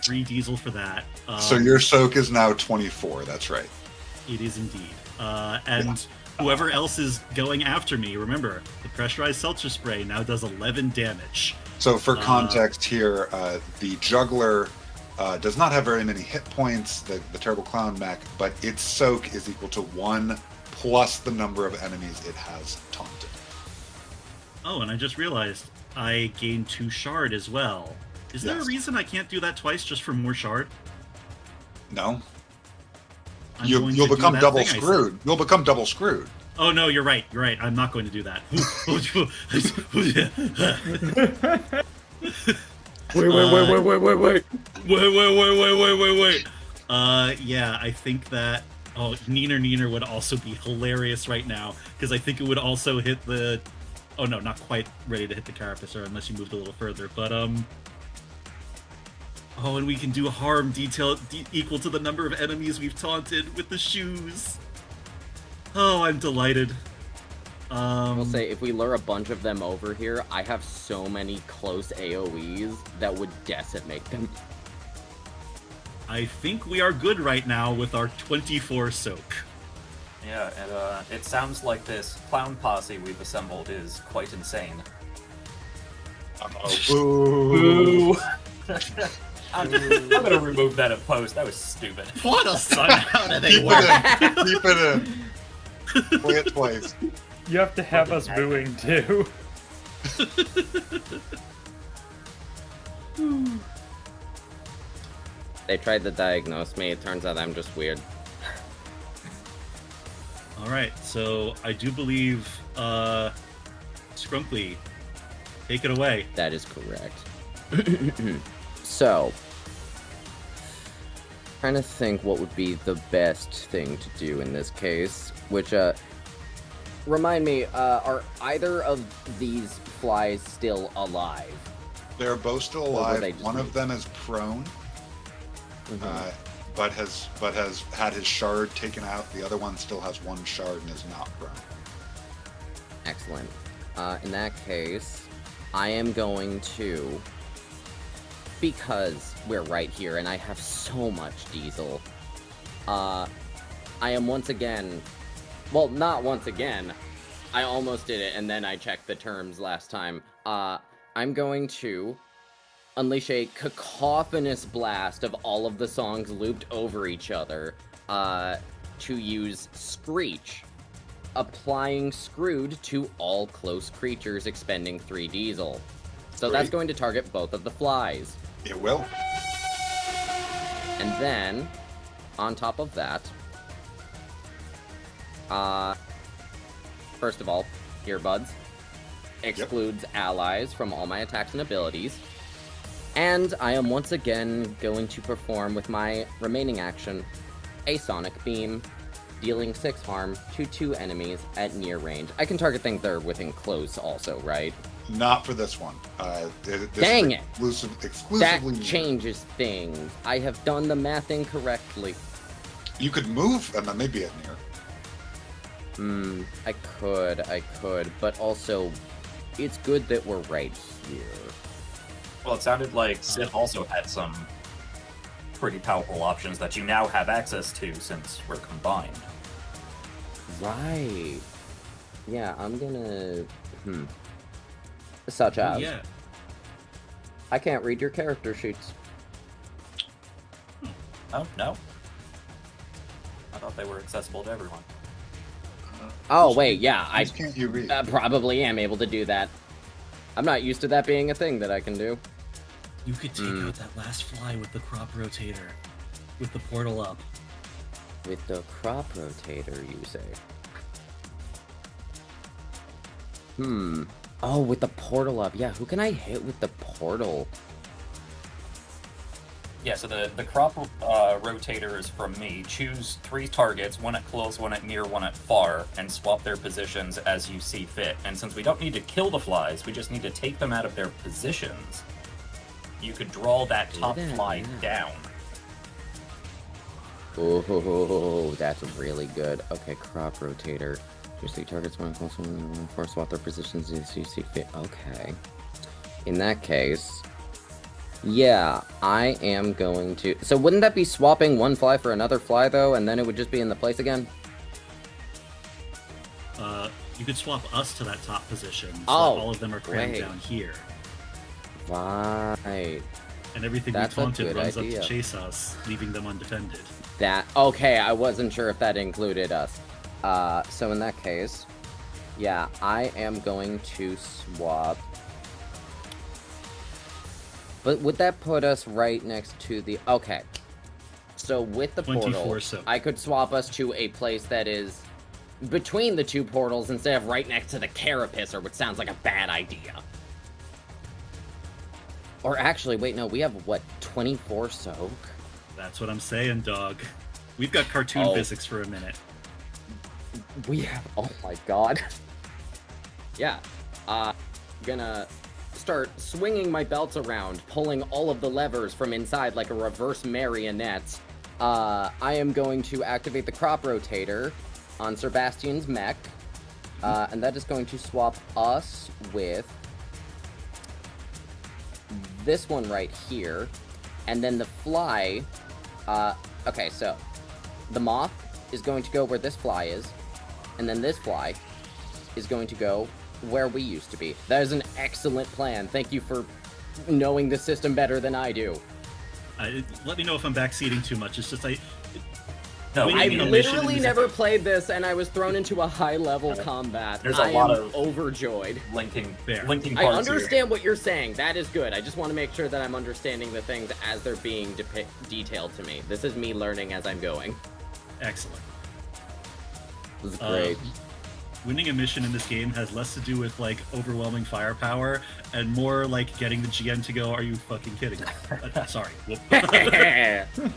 3 diesel for that. So your soak is now 24, that's right. It is indeed. And whoever else is going after me, remember, the pressurized seltzer spray now does 11 damage. So for context here, the juggler does not have very many hit points, the terrible clown mech, but its soak is equal to 1 plus the number of enemies it has taunted. Oh, and I just realized I gained 2 shard as well. Is there a Yes. reason I can't do that twice just for more shard? No. I'm You'll going to do become that double thing I said. screwed. You'll become double screwed. Oh no, you're right. You're right. I'm not going to do that. Wait. Yeah, I think that. Oh, Neener would also be hilarious right now because I think it would also hit the. Oh no, not quite ready to hit the carapace unless you moved a little further. But Oh, and we can do harm equal to the number of enemies we've taunted with the shoes. Oh, I'm delighted. I'll say, if we lure a bunch of them over here, I have so many close AoEs that would decimate them. I think we are good right now with our 24 soak. Yeah, and it sounds like this clown posse we've assembled is quite insane. Boo. I'm gonna remove that in post. That was stupid. What a son! How did they Keep work? it in. Play it twice. You have to have us booing too. They tried to diagnose me. It turns out I'm just weird. All right, so I do believe Skrunkly, take it away. That is correct. So, trying to think what would be the best thing to do in this case, which, remind me, are either of these flies still alive? They're both still Or were alive. they just One of moved? them is prone, but has had his shard taken out. The other one still has one shard and is not prone. Excellent. In that case, I am going to, because we're right here and I have so much diesel, I am once again, well, not once again, I almost did it and then I checked the terms last time. I'm going to unleash a cacophonous blast of all of the songs looped over each other, to use Screech, applying Screwed to all close creatures, expending 3 diesel. So that's Great. going to target both of the flies. It will. And then, on top of that, first of all, earbuds excludes allies from all my attacks and abilities. And I am once again going to perform with my remaining action a Sonic Beam, dealing 6 harm to 2 enemies at near range. I can target things that are within close also, right? Not for this one. This Dang is it! exclusively. That changes things. I have done the math incorrectly. You could move and then they'd be at near. I could, but also, it's good that we're right here. Well, it sounded like Sid also had some pretty powerful options that you now have access to since we're combined. Right. Yeah, I'm gonna... Such as... Yeah. I can't read your character sheets. Oh, no? I thought they were accessible to everyone. Oh, wait, yeah, I Whose can't you read? probably am able to do that. I'm not used to that being a thing that I can do. You could take out that last fly with the crop rotator, with the portal up. With the crop rotator, you say? Oh, with the portal up. Yeah, who can I hit with the portal? Yeah, so the crop rotator is from me. Choose 3 targets, one at close, one at near, one at far, and swap their positions as you see fit. And since we don't need to kill the flies, we just need to take them out of their positions. You could draw that top fly down. Oh, that's really good. Okay, crop rotator. Choose 3 targets, one close, one far, swap their positions as you see fit. Okay. In that case... yeah, I am going to... So wouldn't that be swapping one fly for another fly, though, and then it would just be in the place again? You could swap us to that top position, so Oh, that all of them are crammed great. down here. Right. And everything That's a we taunted good runs idea. up to chase us, leaving them undefended. That... okay, I wasn't sure if that included us. So in that case... yeah, I am going to swap... but would that put us right next to the... okay. So with the 24 portal, so. I could swap us to a place that is between the two portals instead of right next to the carapacer, which sounds like a bad idea. Or actually, wait, no, we have, what, 24 soak? That's what I'm saying, dog. We've got cartoon physics for a minute. We have, oh my god. Yeah, gonna start swinging my belts around, pulling all of the levers from inside like a reverse marionette. I am going to activate the crop rotator on Sir Bastion's mech, and that is going to swap us with this one right here, and then the fly, okay, so the moth is going to go where this fly is, and then this fly is going to go where we used to be. That is an excellent plan. Thank you for knowing the system better than I do. Let me know if I'm backseating too much. It's just I've winning a mission literally in never this- played this, and I was thrown into a high-level combat. There's a I lot am of overjoyed. linking Fair. parts I here. understand what you're saying. That is good. I just want to make sure that I'm understanding the things as they're being detailed to me. This is me learning as I'm going. Excellent. This is great. Winning a mission in this game has less to do with like overwhelming firepower and more like getting the GM to go, "Are you fucking kidding me?" Sorry. Whoop.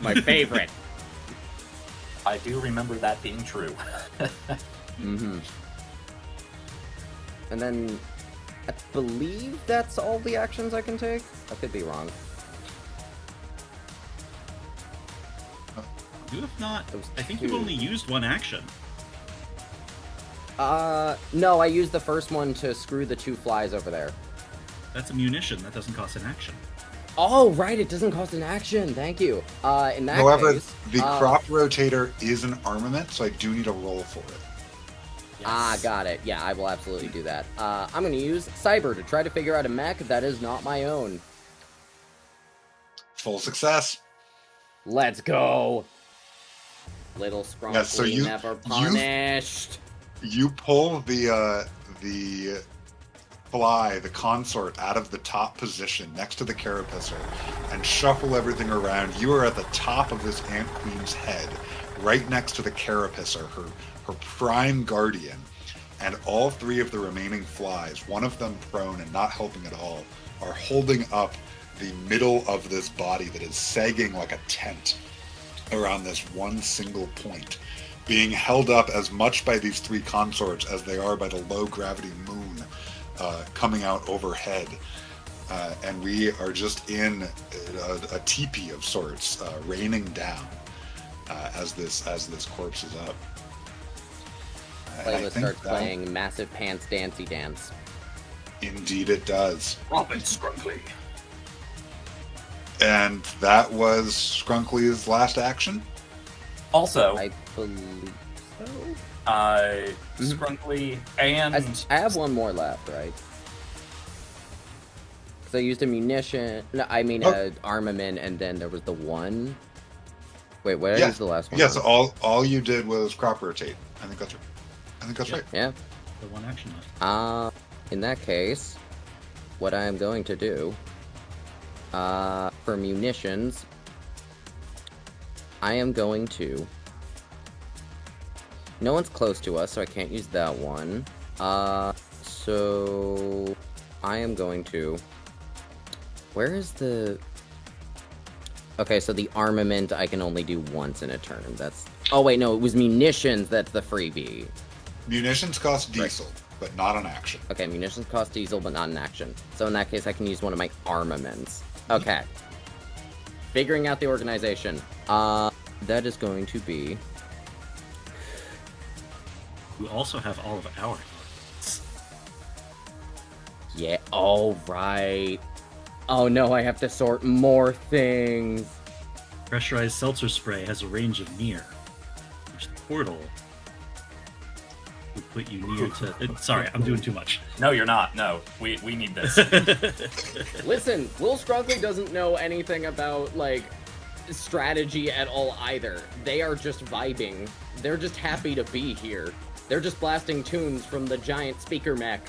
My favorite. I do remember that being true. Mm-hmm. And then I believe that's all the actions I can take. I could be wrong. You have not. Those I think two. you've only used one action. No, I used the first one to screw the two flies over there. That's a munition. That doesn't cost an action. Oh, right, it doesn't cost an action. Thank you. In that However, case... the crop rotator is an armament, so I do need a roll for it. got it. Yeah, I will absolutely do that. I'm going to use Cyber to try to figure out a mech that is not my own. Full success. Let's go. Little Scrumpy Yeah, so never punished. You pull the fly, the consort, out of the top position next to the carapacer and shuffle everything around. You are at the top of this ant queen's head, right next to the carapacer, her prime guardian, and all three of the remaining flies, one of them prone and not helping at all, are holding up the middle of this body that is sagging like a tent around this one single point, being held up as much by these three consorts as they are by the low gravity moon coming out overhead. And we are just in a teepee of sorts, raining down as this corpse is up. And I Playlist think starts playing Massive Pants Dancy Dance. Indeed it does. Robin Scrunkly. And that was Skrunkly's last action. Also, I believe so. Scrunkly and I have one more left, right? Because I used a munition. No, I mean armament, and then there was the one. Wait, what did I use the last one? Yes, on? all you did was crop rotate. I think that's right. Yeah. The one action left. In that case, what I am going to do, for munitions, I am going to... No one's close to us, so I can't use that one. So... I am going to... Where is the... Okay, so the armament I can only do once in a turn. That's... Oh wait, no, it was munitions that's the freebie. Munitions cost diesel, but not an action. Okay, munitions cost diesel, but not an action. So in that case, I can use one of my armaments. Okay. Figuring out the organization. That is going to be... We also have all of our. Yeah, all right. Oh no, I have to sort more things. Pressurized seltzer spray has a range of near, which the portal would put you near to. Sorry, I'm doing too much. no, you're not. No, we need this. Listen, Will Scrunkly doesn't know anything about, like, strategy at all either. They are just vibing. They're just happy to be here. They're just blasting tunes from the giant speaker mech.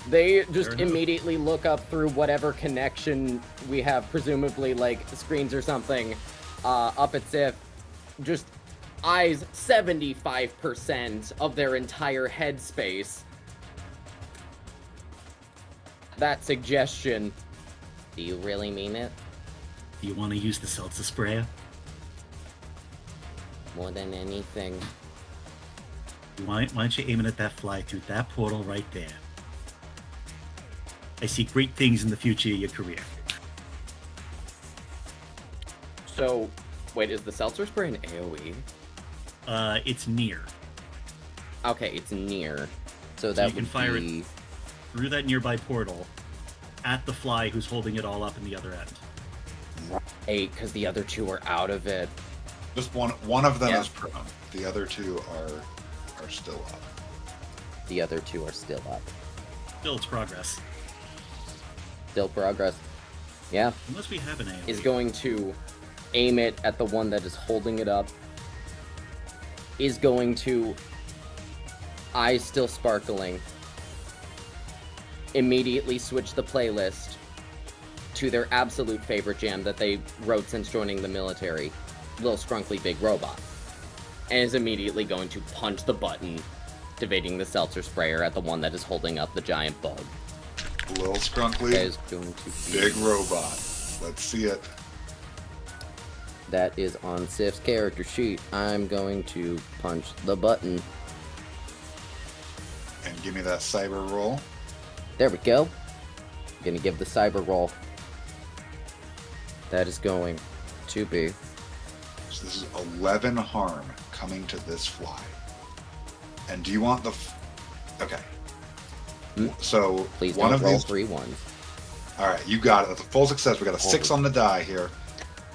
They just immediately look up through whatever connection we have, presumably, like, screens or something, up at Sif, just eyes 75% of their entire headspace. That suggestion, do you really mean it? Do you want to use the seltzer sprayer? More than anything. Why don't you aim it at that fly through that portal right there? I see great things in the future of your career. So, wait, is the seltzer spray an AoE? It's near. Okay, it's near. So So that you can would fire be... it through that nearby portal at the fly who's holding it all up in the other end. Right, because the other two are out of it. Just one of them Yeah. is prone. The other two are still up. The other two are still up. Still, it's progress. Still progress. Yeah, Unless we have an AoE. is going to aim it at the one that is holding it up. Is going to, eyes still sparkling, immediately switch the playlist to their absolute favorite jam that they wrote since joining the military, Little Scrunkly Big Robot, and is immediately going to punch the button, activating the seltzer sprayer at the one that is holding up the giant bug. Little Scrunkly, That is going to be... big robot. Let's see it. That is on Sif's character sheet. I'm going to punch the button. And give me that cyber roll. There we go. Gonna give the cyber roll. That is going to be... So this is 11 harm coming to this fly. And do you want the... Okay. So Please one don't of roll these... 3 ones. Alright, you got it. That's a full success. We got a 6 Holy. on the die here.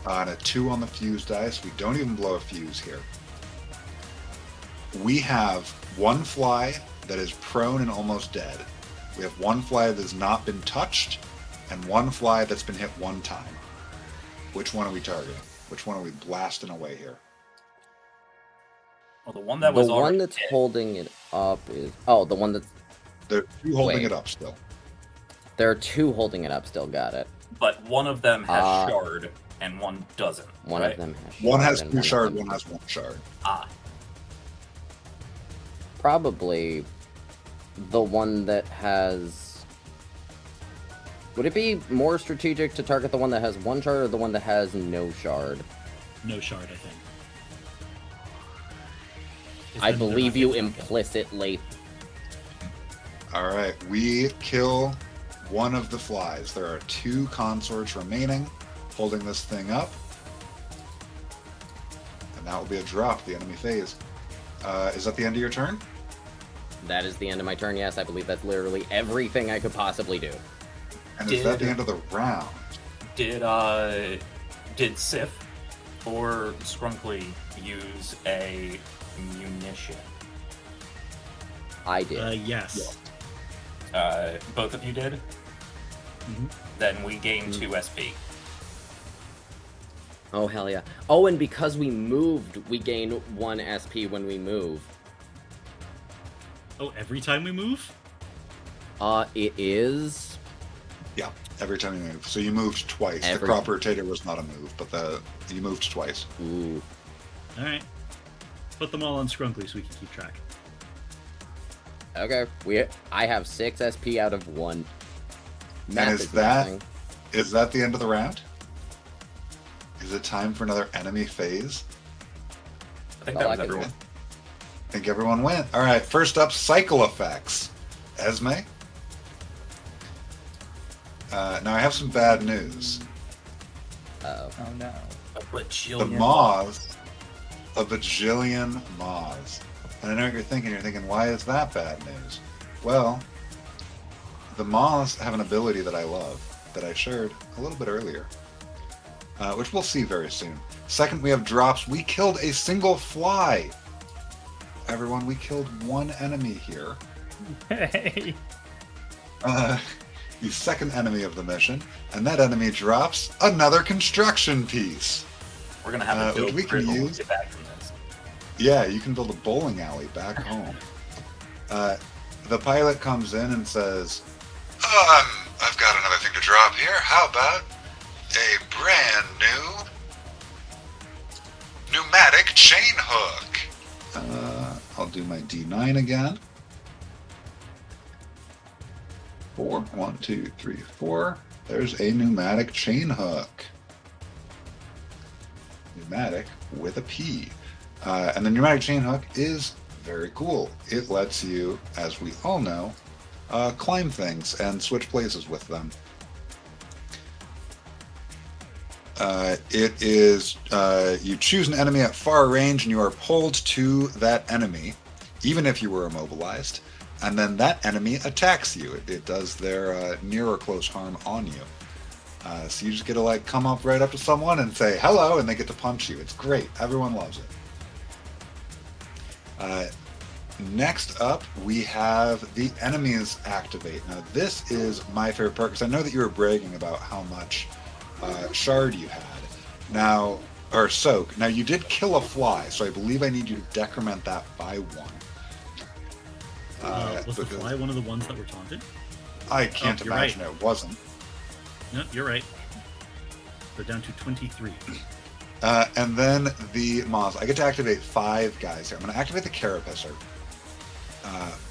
And a 2 on the fuse dice. We don't even blow a fuse here. We have one fly that is prone and almost dead. We have one fly that has not been touched, and one fly that's been hit one time. Which one are we targeting? Which one are we blasting away here? Well, the one that was The one already that's hit, holding it up is... Oh, the one that's... There are 2 holding Wait. it up still. There are 2 holding it up still, got it. but one of them has Uh, shard and one doesn't. One right? of them has One has shard and 2 of shard, them- one has 1 shard. Ah, Probably the one that has... Would it be more strategic to target the one that has 1 shard or the one that has no shard? No shard, I think. I Then they're believe not you getting- implicitly. Alright, we kill one of the flies. There are 2 consorts remaining, holding this thing up. And that will be a drop, the enemy phase. Is that the end of your turn? That is the end of my turn, yes. I believe that's literally everything I could possibly do. And is that the Did- end of the round? did Sif or Scrunkly use a munition? I did. Yes. Both of you did? Mhm. Then we gain 2 SP. Oh, hell yeah. Oh, and because we moved, we gain 1 SP when we move. Oh, every time we move? It is... Yeah, every time you move. So you moved twice. The Every- crop rotator was not a move, but you moved twice. Ooh. Alright. Put them all on Scrunkly so we can keep track. Okay. I have 6 SP out of 1. Math is that- nothing. Is that the end of the round? Is it time for another enemy phase? I think Oh, that I was can everyone. I think everyone went. All right, first up, cycle effects. Esme? Now I have some bad news. Uh-oh. Oh no. A The bajillion. moths, a bajillion moths. And I know what you're thinking. You're thinking, why is that bad news? Well, the moths have an ability that I love, that I shared a little bit earlier, which we'll see very soon. Second, we have drops. We killed a single fly. Everyone, we killed 1 enemy here. Hey. The second enemy of the mission, and that enemy drops another construction piece. We're gonna have a which dope we can critical when we use. get back from this. Yeah, you can build a bowling alley back home. The pilot comes in and says, I've got another thing to drop here. How about a brand new Pneumatic Chain Hook. I'll do my D9 again. 4. 1, 2, 3, 4. There's a pneumatic chain hook. Pneumatic with a P. And the pneumatic chain hook is very cool. It lets you, as we all know, climb things and switch places with them. It is, you choose an enemy at far range and you are pulled to that enemy, even if you were immobilized, and then that enemy attacks you. It does their near or close harm on you. So you just get to like come up right up to someone and say hello, and they get to punch you. It's great. Everyone loves it. Next up, we have the enemies activate. Now this is my favorite part because I know that you were bragging about how much shard you had. Now, or soak. Now you did kill a fly, so I believe I need you to decrement that by 1. Was the fly one of the ones that were taunted? I can't imagine right. it wasn't. No, you're right. They're down to 23. And then the Moz. I get to activate 5 guys here. I'm going to activate the Carapacer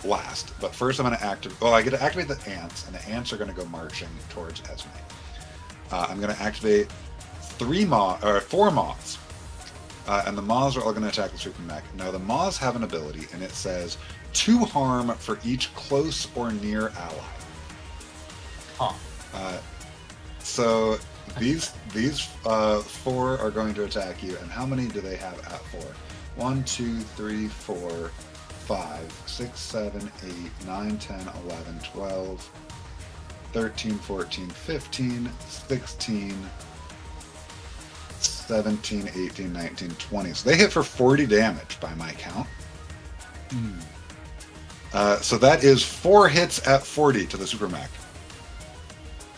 last, but first I'm going to activate. Well, I get to activate the ants, and the ants are going to go marching towards Esme. I'm going to activate 4 Moths, and the Moths are all going to attack the super mech. Now the Moths have an ability, and it says 2 harm for each close or near ally. Huh. So these 4 are going to attack you, and how many do they have at 4? 1, 2, 3, 4, 5, 6, 7, 8, 9, 10, 11, 12, 13, 14, 15, 16, 17, 18, 19, 20. So they hit for 40 damage by my count. So that is 4 hits at 40 to the super mech.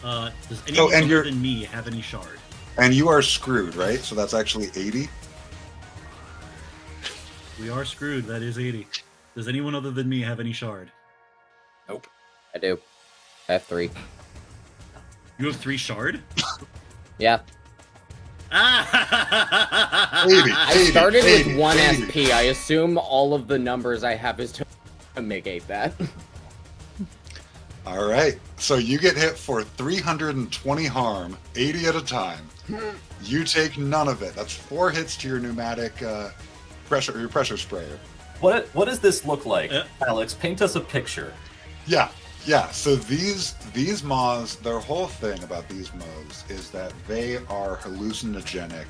Does anyone other than me have any shard? And you are screwed, right? So that's actually 80? We are screwed. That is 80. Does anyone other than me have any shard? Nope. I do. I have 3. You have 3 shard? Yeah. 80, I started 80, with 1 80. SP. I assume all of the numbers I have is to negate that. All right. So you get hit for 320 harm, 80 at a time. You take none of it. That's 4 hits to your pneumatic pressure sprayer. What does this look like, Alex? Paint us a picture. Yeah. So these moths, their whole thing about these moths is that they are hallucinogenic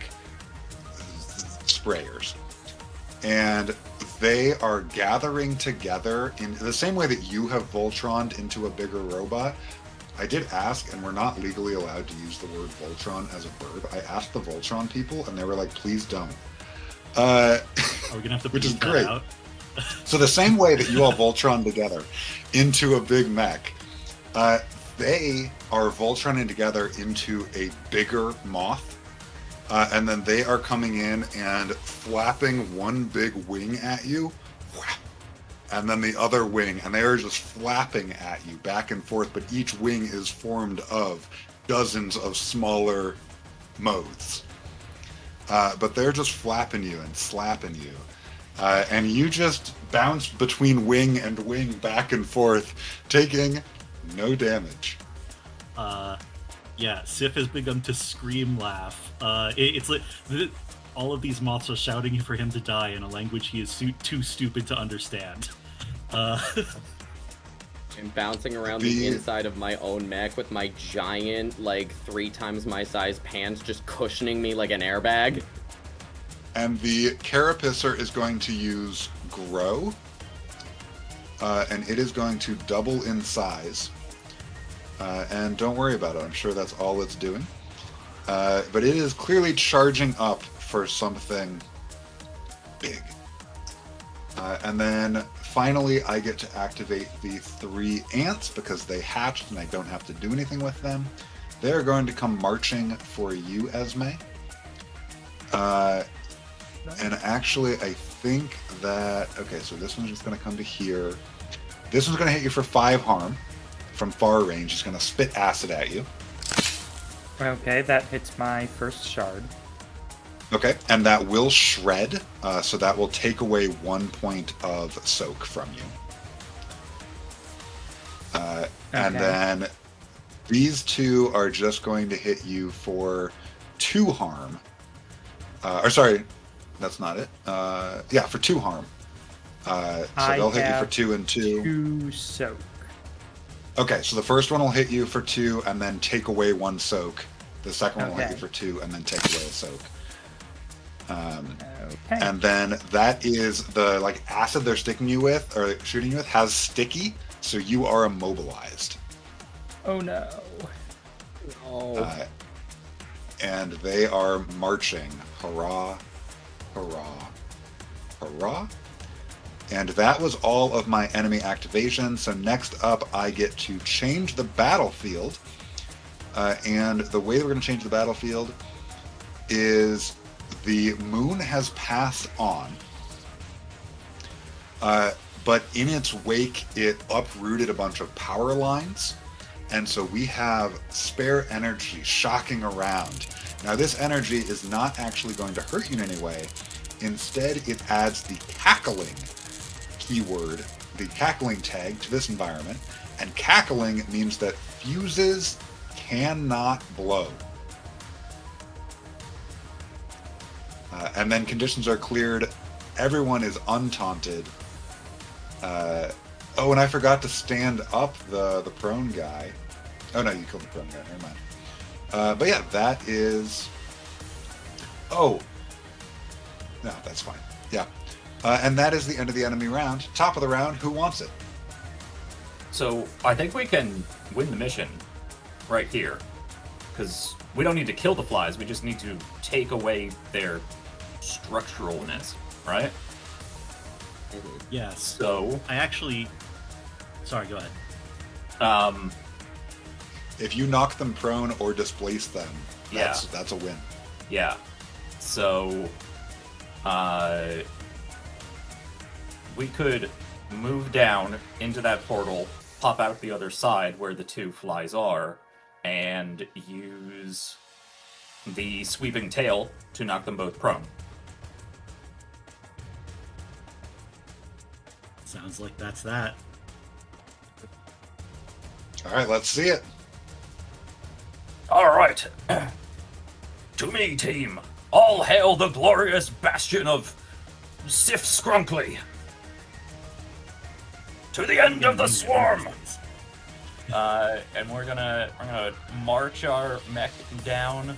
sprayers, and they are gathering together in the same way that you have Voltroned into a bigger robot. I did ask, and we're not legally allowed to use the word Voltron as a verb. I asked the Voltron people, and they were like, "Please don't." Are we gonna have to? Which is bleep that great. Out? So the same way that you all Voltron together into a big mech, they are Voltroning together into a bigger moth, and then they are coming in and flapping one big wing at you, and then the other wing, and they are just flapping at you back and forth, but each wing is formed of dozens of smaller moths. But they're just flapping you and slapping you. And you just bounce between wing and wing back and forth, taking no damage. Yeah, Sif has begun to scream laugh. It's like all of these moths are shouting for him to die in a language he is too stupid to understand. I'm bouncing around the inside of my own mech with my giant, like 3 times my size pants just cushioning me like an airbag. And the Carapacer is going to use Grow, and it is going to double in size. And don't worry about it, I'm sure that's all it's doing. But it is clearly charging up for something big. And then finally I get to activate the 3 ants because they hatched and I don't have to do anything with them. They're going to come marching for you, Esme. And actually, I think that... Okay, so this one's just going to come to here. This one's going to hit you for 5 harm from far range. It's going to spit acid at you. Okay, that hits my first shard. Okay, and that will shred, so that will take away 1 point of soak from you. And Okay. then these two are just going to hit you for 2 harm. Or sorry, that's not it. Yeah, for 2 harm. So they'll hit you for 2 and 2. 2 soak. Okay, so the first one will hit you for 2 and then take away 1 soak. The second one will hit you Okay. for 2 and then take away a soak. Okay. And then that is the acid they're sticking you with or shooting you with has sticky, so you are immobilized. Oh no. Oh. And they are marching. Hurrah, hurrah, hurrah. And that was all of my enemy activation. So next up, I get to change the battlefield. And the way that we're going to change the battlefield is the moon has passed on. But in its wake, it uprooted a bunch of power lines. And so we have spare energy shocking around. Now, this energy is not actually going to hurt you in any way. Instead, it adds the cackling keyword, the cackling tag to this environment. And cackling means that fuses cannot blow. And then conditions are cleared. Everyone is untaunted. Oh, and I forgot to stand up the prone guy. Oh no, you killed the prone guy. Never mind. But yeah, that is. Oh. No, that's fine. Yeah. And that is the end of the enemy round. Top of the round. Who wants it? So I think we can win the mission right here, because we don't need to kill the flies. We just need to take away their structuralness, right? Yes. So I actually. Sorry, go ahead. If you knock them prone or displace them, that's a win. Yeah. So, we could move down into that portal, pop out the other side where the 2 flies are, and use the sweeping tail to knock them both prone. Sounds like that's that. All right, let's see it. All right. To me, team. All hail the glorious Bastion of Sif Scrunkly. To the end of the swarm. And we're gonna march our mech down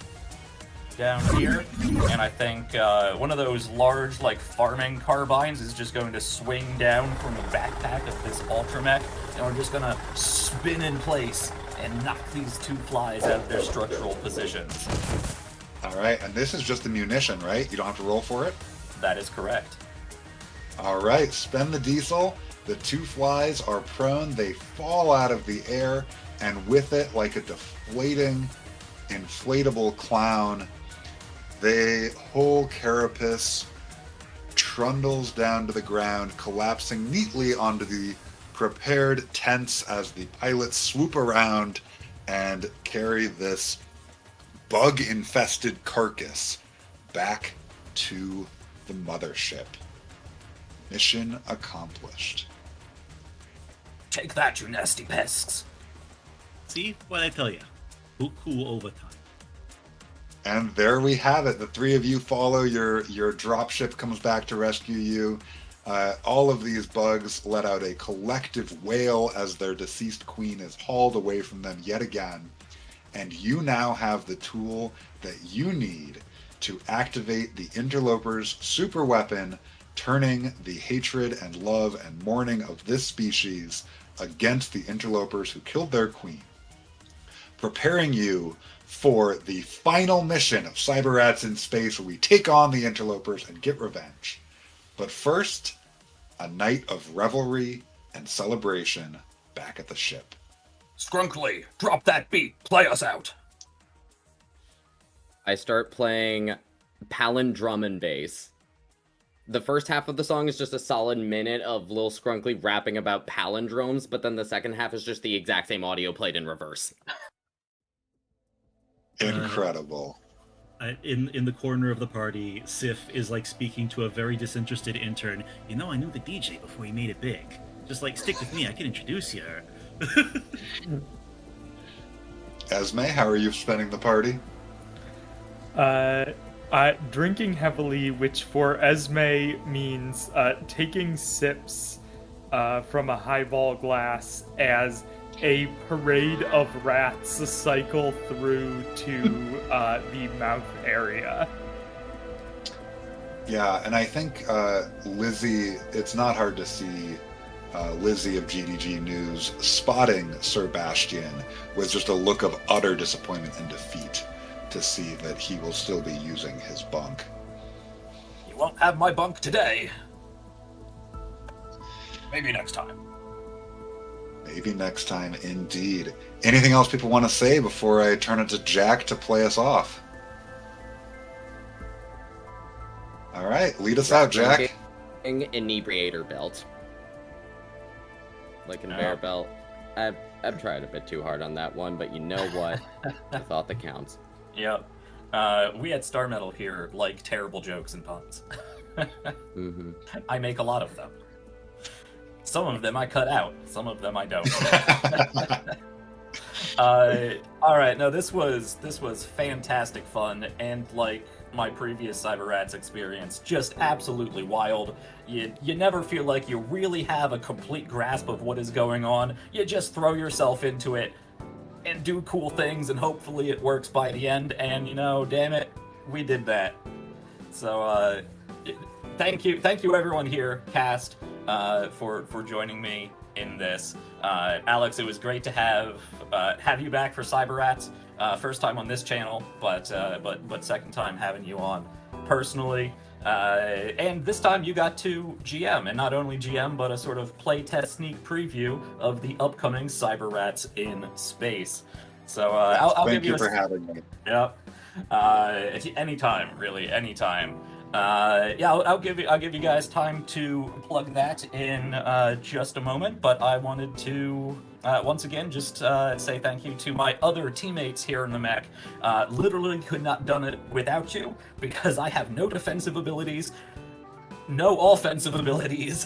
here, and I think one of those large farming carbines is just going to swing down from the backpack of this ultra mech, and we're just gonna spin in place and knock these 2 flies out of their structural positions. All right, and this is just the munition, right? You don't have to roll for it? That is correct. All right, spend the diesel. The 2 flies are prone. They fall out of the air, and with it, like a deflating, inflatable clown, the whole carapace trundles down to the ground, collapsing neatly onto the prepared tents as the pilots swoop around and carry this bug-infested carcass back to the mothership. Mission accomplished. Take that, you nasty pests. See what I tell you? Buku overtime. And there we have it. The 3 of you follow. Your dropship comes back to rescue you. All of these bugs let out a collective wail as their deceased queen is hauled away from them yet again. And you now have the tool that you need to activate the interloper's super weapon, turning the hatred and love and mourning of this species against the interlopers who killed their queen, preparing you for the final mission of Cyberrats in Space, where we take on the interlopers and get revenge. But first, a night of revelry and celebration back at the ship. Scrunkly, drop that beat. Play us out. I start playing palindrum and bass. The first half of the song is just a solid minute of Lil Scrunkly rapping about palindromes, but then the second half is just the exact same audio played in reverse. Incredible. In the corner of the party, Sif is like speaking to a very disinterested intern. You know, I knew the DJ before he made it big. Just like stick with me, I can introduce you. Esme, how are you spending the party? Drinking heavily, which for Esme means taking sips from a highball glass as a parade of rats cycle through to the mouth area. Yeah, and I think Lizzie, it's not hard to see Lizzie of GDG News spotting Sir Bastion with just a look of utter disappointment and defeat to see that he will still be using his bunk. You won't have my bunk today. Maybe next time. Maybe next time, indeed. Anything else people want to say before I turn it to Jack to play us off? All right, lead us out, Jack. Inebriator belt. Like conveyor belt. I've tried a bit too hard on that one, but you know what? I thought that counts. Yep. We at Starmetal here like terrible jokes and puns. Mm-hmm. I make a lot of them. Some of them I cut out. Some of them I don't. All right. No, this was fantastic fun, and like my previous Cyberrats experience, just absolutely wild. You never feel like you really have a complete grasp of what is going on. You just throw yourself into it and do cool things, and hopefully it works by the end. And you know, damn it, we did that. So thank you everyone here, cast, for joining me in this. Alex, it was great to have you back for Cyberrats. First time on this channel, but second time having you on personally. And this time you got to GM, and not only GM, but a sort of playtest sneak preview of the upcoming Cyberrats in Space. So I'll Thank give you you for having me. Yep. Anytime, really, anytime. I'll give you guys time to plug that in just a moment, but I wanted to once again just say thank you to my other teammates here in the mech. Literally could not done it without you, because I have no defensive abilities, no offensive abilities.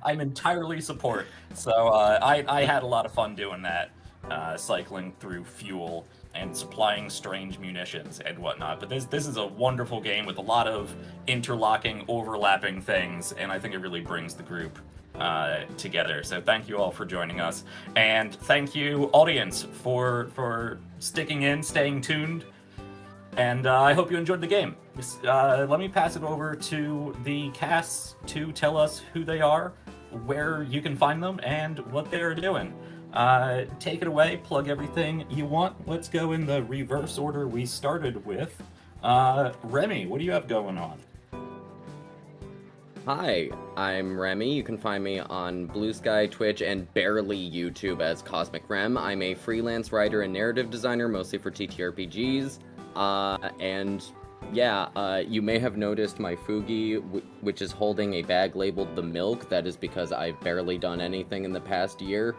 I'm entirely support, so I had a lot of fun doing that, cycling through fuel and supplying strange munitions and whatnot. But this is a wonderful game with a lot of interlocking, overlapping things, and I think it really brings the group together. So thank you all for joining us, and thank you, audience, for sticking in, staying tuned, and I hope you enjoyed the game. Let me pass it over to the cast to tell us who they are, where you can find them, and what they're doing. Take it away, plug everything you want. Let's go in the reverse order we started with. Remy, what do you have going on? Hi, I'm Remy. You can find me on Blue Sky, Twitch, and barely YouTube as Cosmic Rem. I'm a freelance writer and narrative designer, mostly for TTRPGs. You may have noticed my Fugi, which is holding a bag labeled The Milk. That is because I've barely done anything in the past year.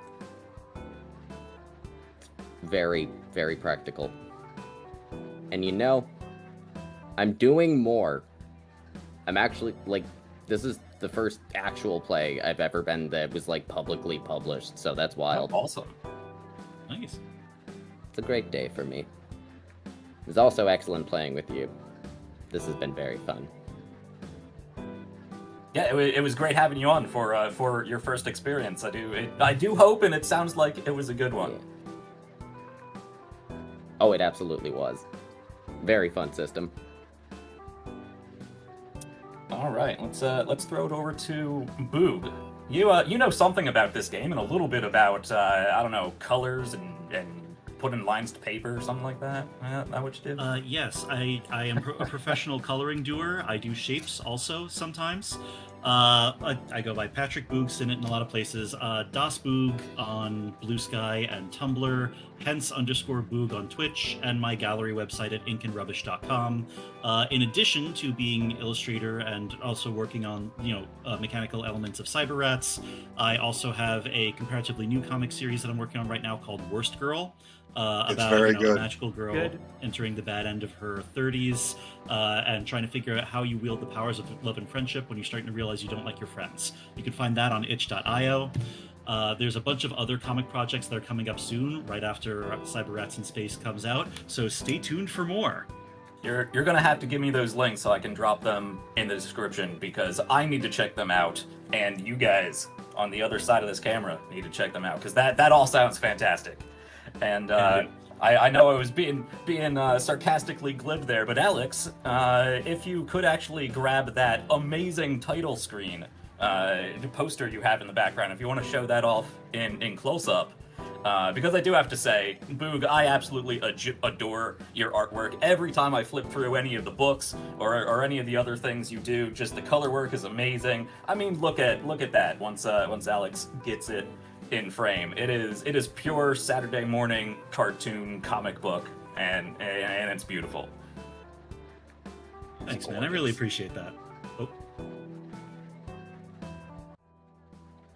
Very, very practical. And you know, I'm doing more. I'm actually, this is the first actual play I've ever been that was, publicly published, so that's wild. Oh, awesome. Nice. It's a great day for me. It was also excellent playing with you. This has been very fun. Yeah, it was great having you on for your first experience. I do hope, and it sounds like it was a good one. Yeah. Oh, it absolutely was. Very fun system. All right, let's throw it over to Boog. You know something about this game and a little bit about I don't know, colors and putting lines to paper or something like that. That what you did? Yes, I am a professional coloring doer. I do shapes also sometimes. I go by Patrick Boog, in it in a lot of places. Das Boog on Blue Sky and Tumblr, hence_Boog on Twitch, and my gallery website at inkandrubbish.com. In addition to being illustrator and also working on, mechanical elements of Cyberrats, I also have a comparatively new comic series that I'm working on right now called Worst Girl. About very a good. magical girl entering the bad end of her 30s and trying to figure out how you wield the powers of love and friendship when you're starting to realize you don't like your friends. You can find that on itch.io. There's a bunch of other comic projects that are coming up soon, right after Cyberrats In Space comes out, so stay tuned for more. You're gonna have to give me those links so I can drop them in the description, because I need to check them out, and you guys on the other side of this camera need to check them out, because that all sounds fantastic. And I know I was being sarcastically glib there, but Alex, if you could actually grab that amazing title screen poster you have in the background, if you want to show that off in close-up, because I do have to say, Boog, I absolutely adore your artwork. Every time I flip through any of the books or any of the other things you do, just the color work is amazing. I mean, look at that. Once Alex gets it in frame, it is pure Saturday morning cartoon comic book, and it's beautiful. Thanks, man. I really appreciate that. Oh.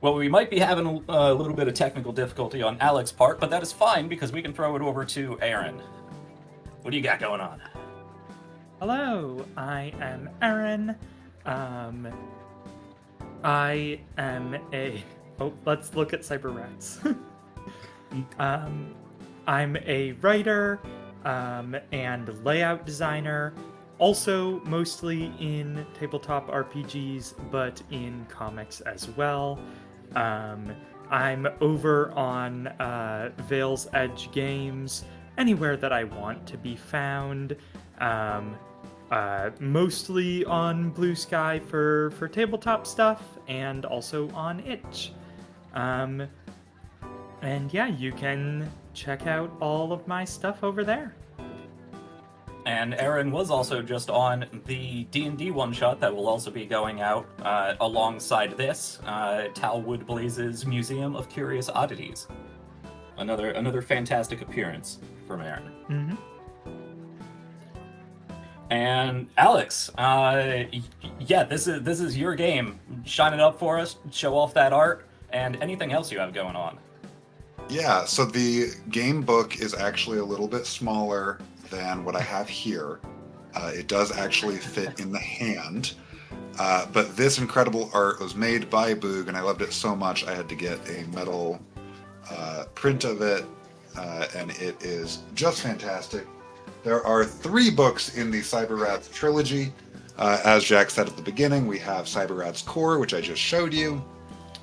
Well, we might be having a little bit of technical difficulty on Alex's part, but that is fine because we can throw it over to Erin. What do you got going on? Hello, I am Erin. I am a... Oh, let's look at Cyberrats. I'm a writer and layout designer, also mostly in tabletop RPGs, but in comics as well. I'm over on Veil's Edge Games, anywhere that I want to be found. Mostly on Blue Sky for tabletop stuff, and also on itch. And yeah, you can check out all of my stuff over there. And Erin was also just on the D&D one-shot that will also be going out alongside this, Tal Woodblaze's Museum of Curious Oddities. Another fantastic appearance from Erin. Mm-hmm. And Alex, yeah, this is your game. Shine it up for us, show off that art, and anything else you have going on. Yeah, so the game book is actually a little bit smaller than what I have here. It does actually fit in the hand. But this incredible art was made by Boog, and I loved it so much I had to get a metal print of it, and it is just fantastic. There are 3 books in the Cyberrats trilogy. As Jack said at the beginning, we have Cyberrats Core, which I just showed you,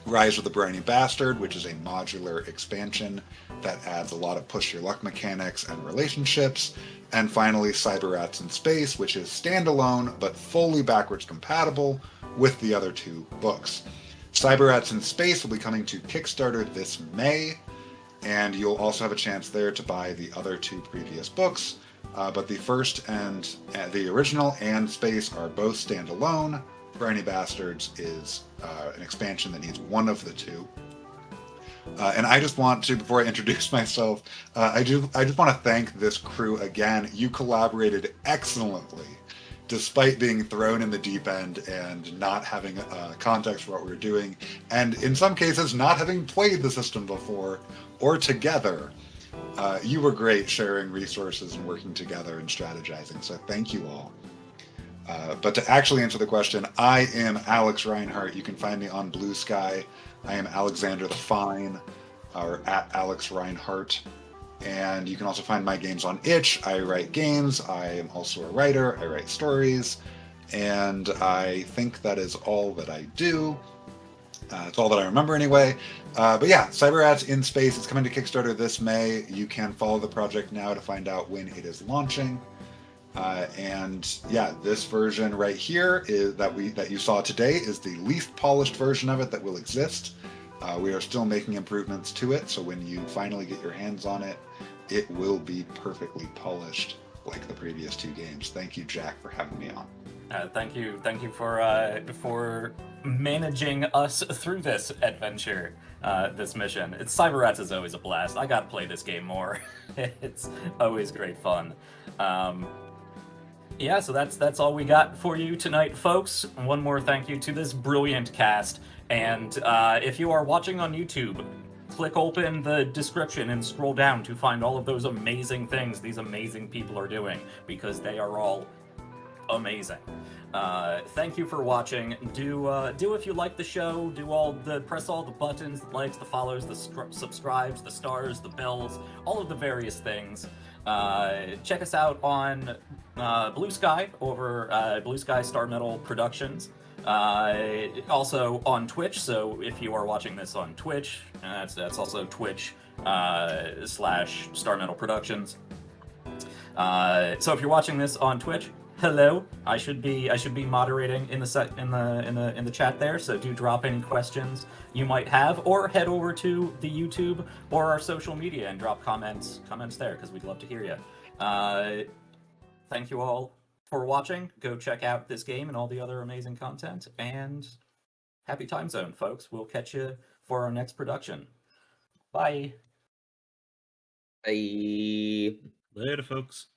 Rise of the Briny Bastard, which is a modular expansion that adds a lot of push-your-luck mechanics and relationships, and finally Cyberrats In Space, which is standalone but fully backwards compatible with the other 2 books. Cyberrats In Space will be coming to Kickstarter this May, and you'll also have a chance there to buy the other 2 previous books. But the first and the original and Space are both standalone. Briny Bastards is an expansion that needs one of the 2. And I just want to, before I introduce myself, I just want to thank this crew again. You collaborated excellently, despite being thrown in the deep end and not having context for what we were doing, and in some cases not having played the system before or together. You were great sharing resources and working together and strategizing, so thank you all. But to actually answer the question, I am Alex Rineheart. You can find me on Blue Sky. I am Alexander the Fine, or at Alex Rineheart. And you can also find my games on itch. I write games. I am also a writer. I write stories. And I think that is all that I do. It's all that I remember anyway. But yeah, Cyberrats In Space is coming to Kickstarter this May. You can follow the project now to find out when it is launching. And yeah, this version right here is that you saw today is the least polished version of it that will exist. We are still making improvements to it, so when you finally get your hands on it, it will be perfectly polished like the previous 2 games. Thank you, Jack, for having me on. Thank you for managing us through this adventure, this mission. Cyberrats is always a blast. I gotta play this game more. It's always great fun. Yeah, so that's all we got for you tonight, folks. One more thank you to this brilliant cast. And if you are watching on YouTube, click open the description and scroll down to find all of those amazing things these amazing people are doing, because they are all amazing. Thank you for watching. Do if you like the show, press all the buttons, the likes, the follows, the subscribes, the stars, the bells, all of the various things. Check us out on Blue Sky over Blue Sky Starmetal Productions. Also on Twitch, so if you are watching this on Twitch, that's also Twitch / Starmetal Productions. So if you're watching this on Twitch, hello. I should be moderating in the chat there, so do drop any questions you might have, or head over to the YouTube or our social media and drop comments there, because we'd love to hear you. Thank you all for watching. Go check out this game and all the other amazing content, and happy time zone, folks. We'll catch you for our next production. Bye. Bye. Later, folks.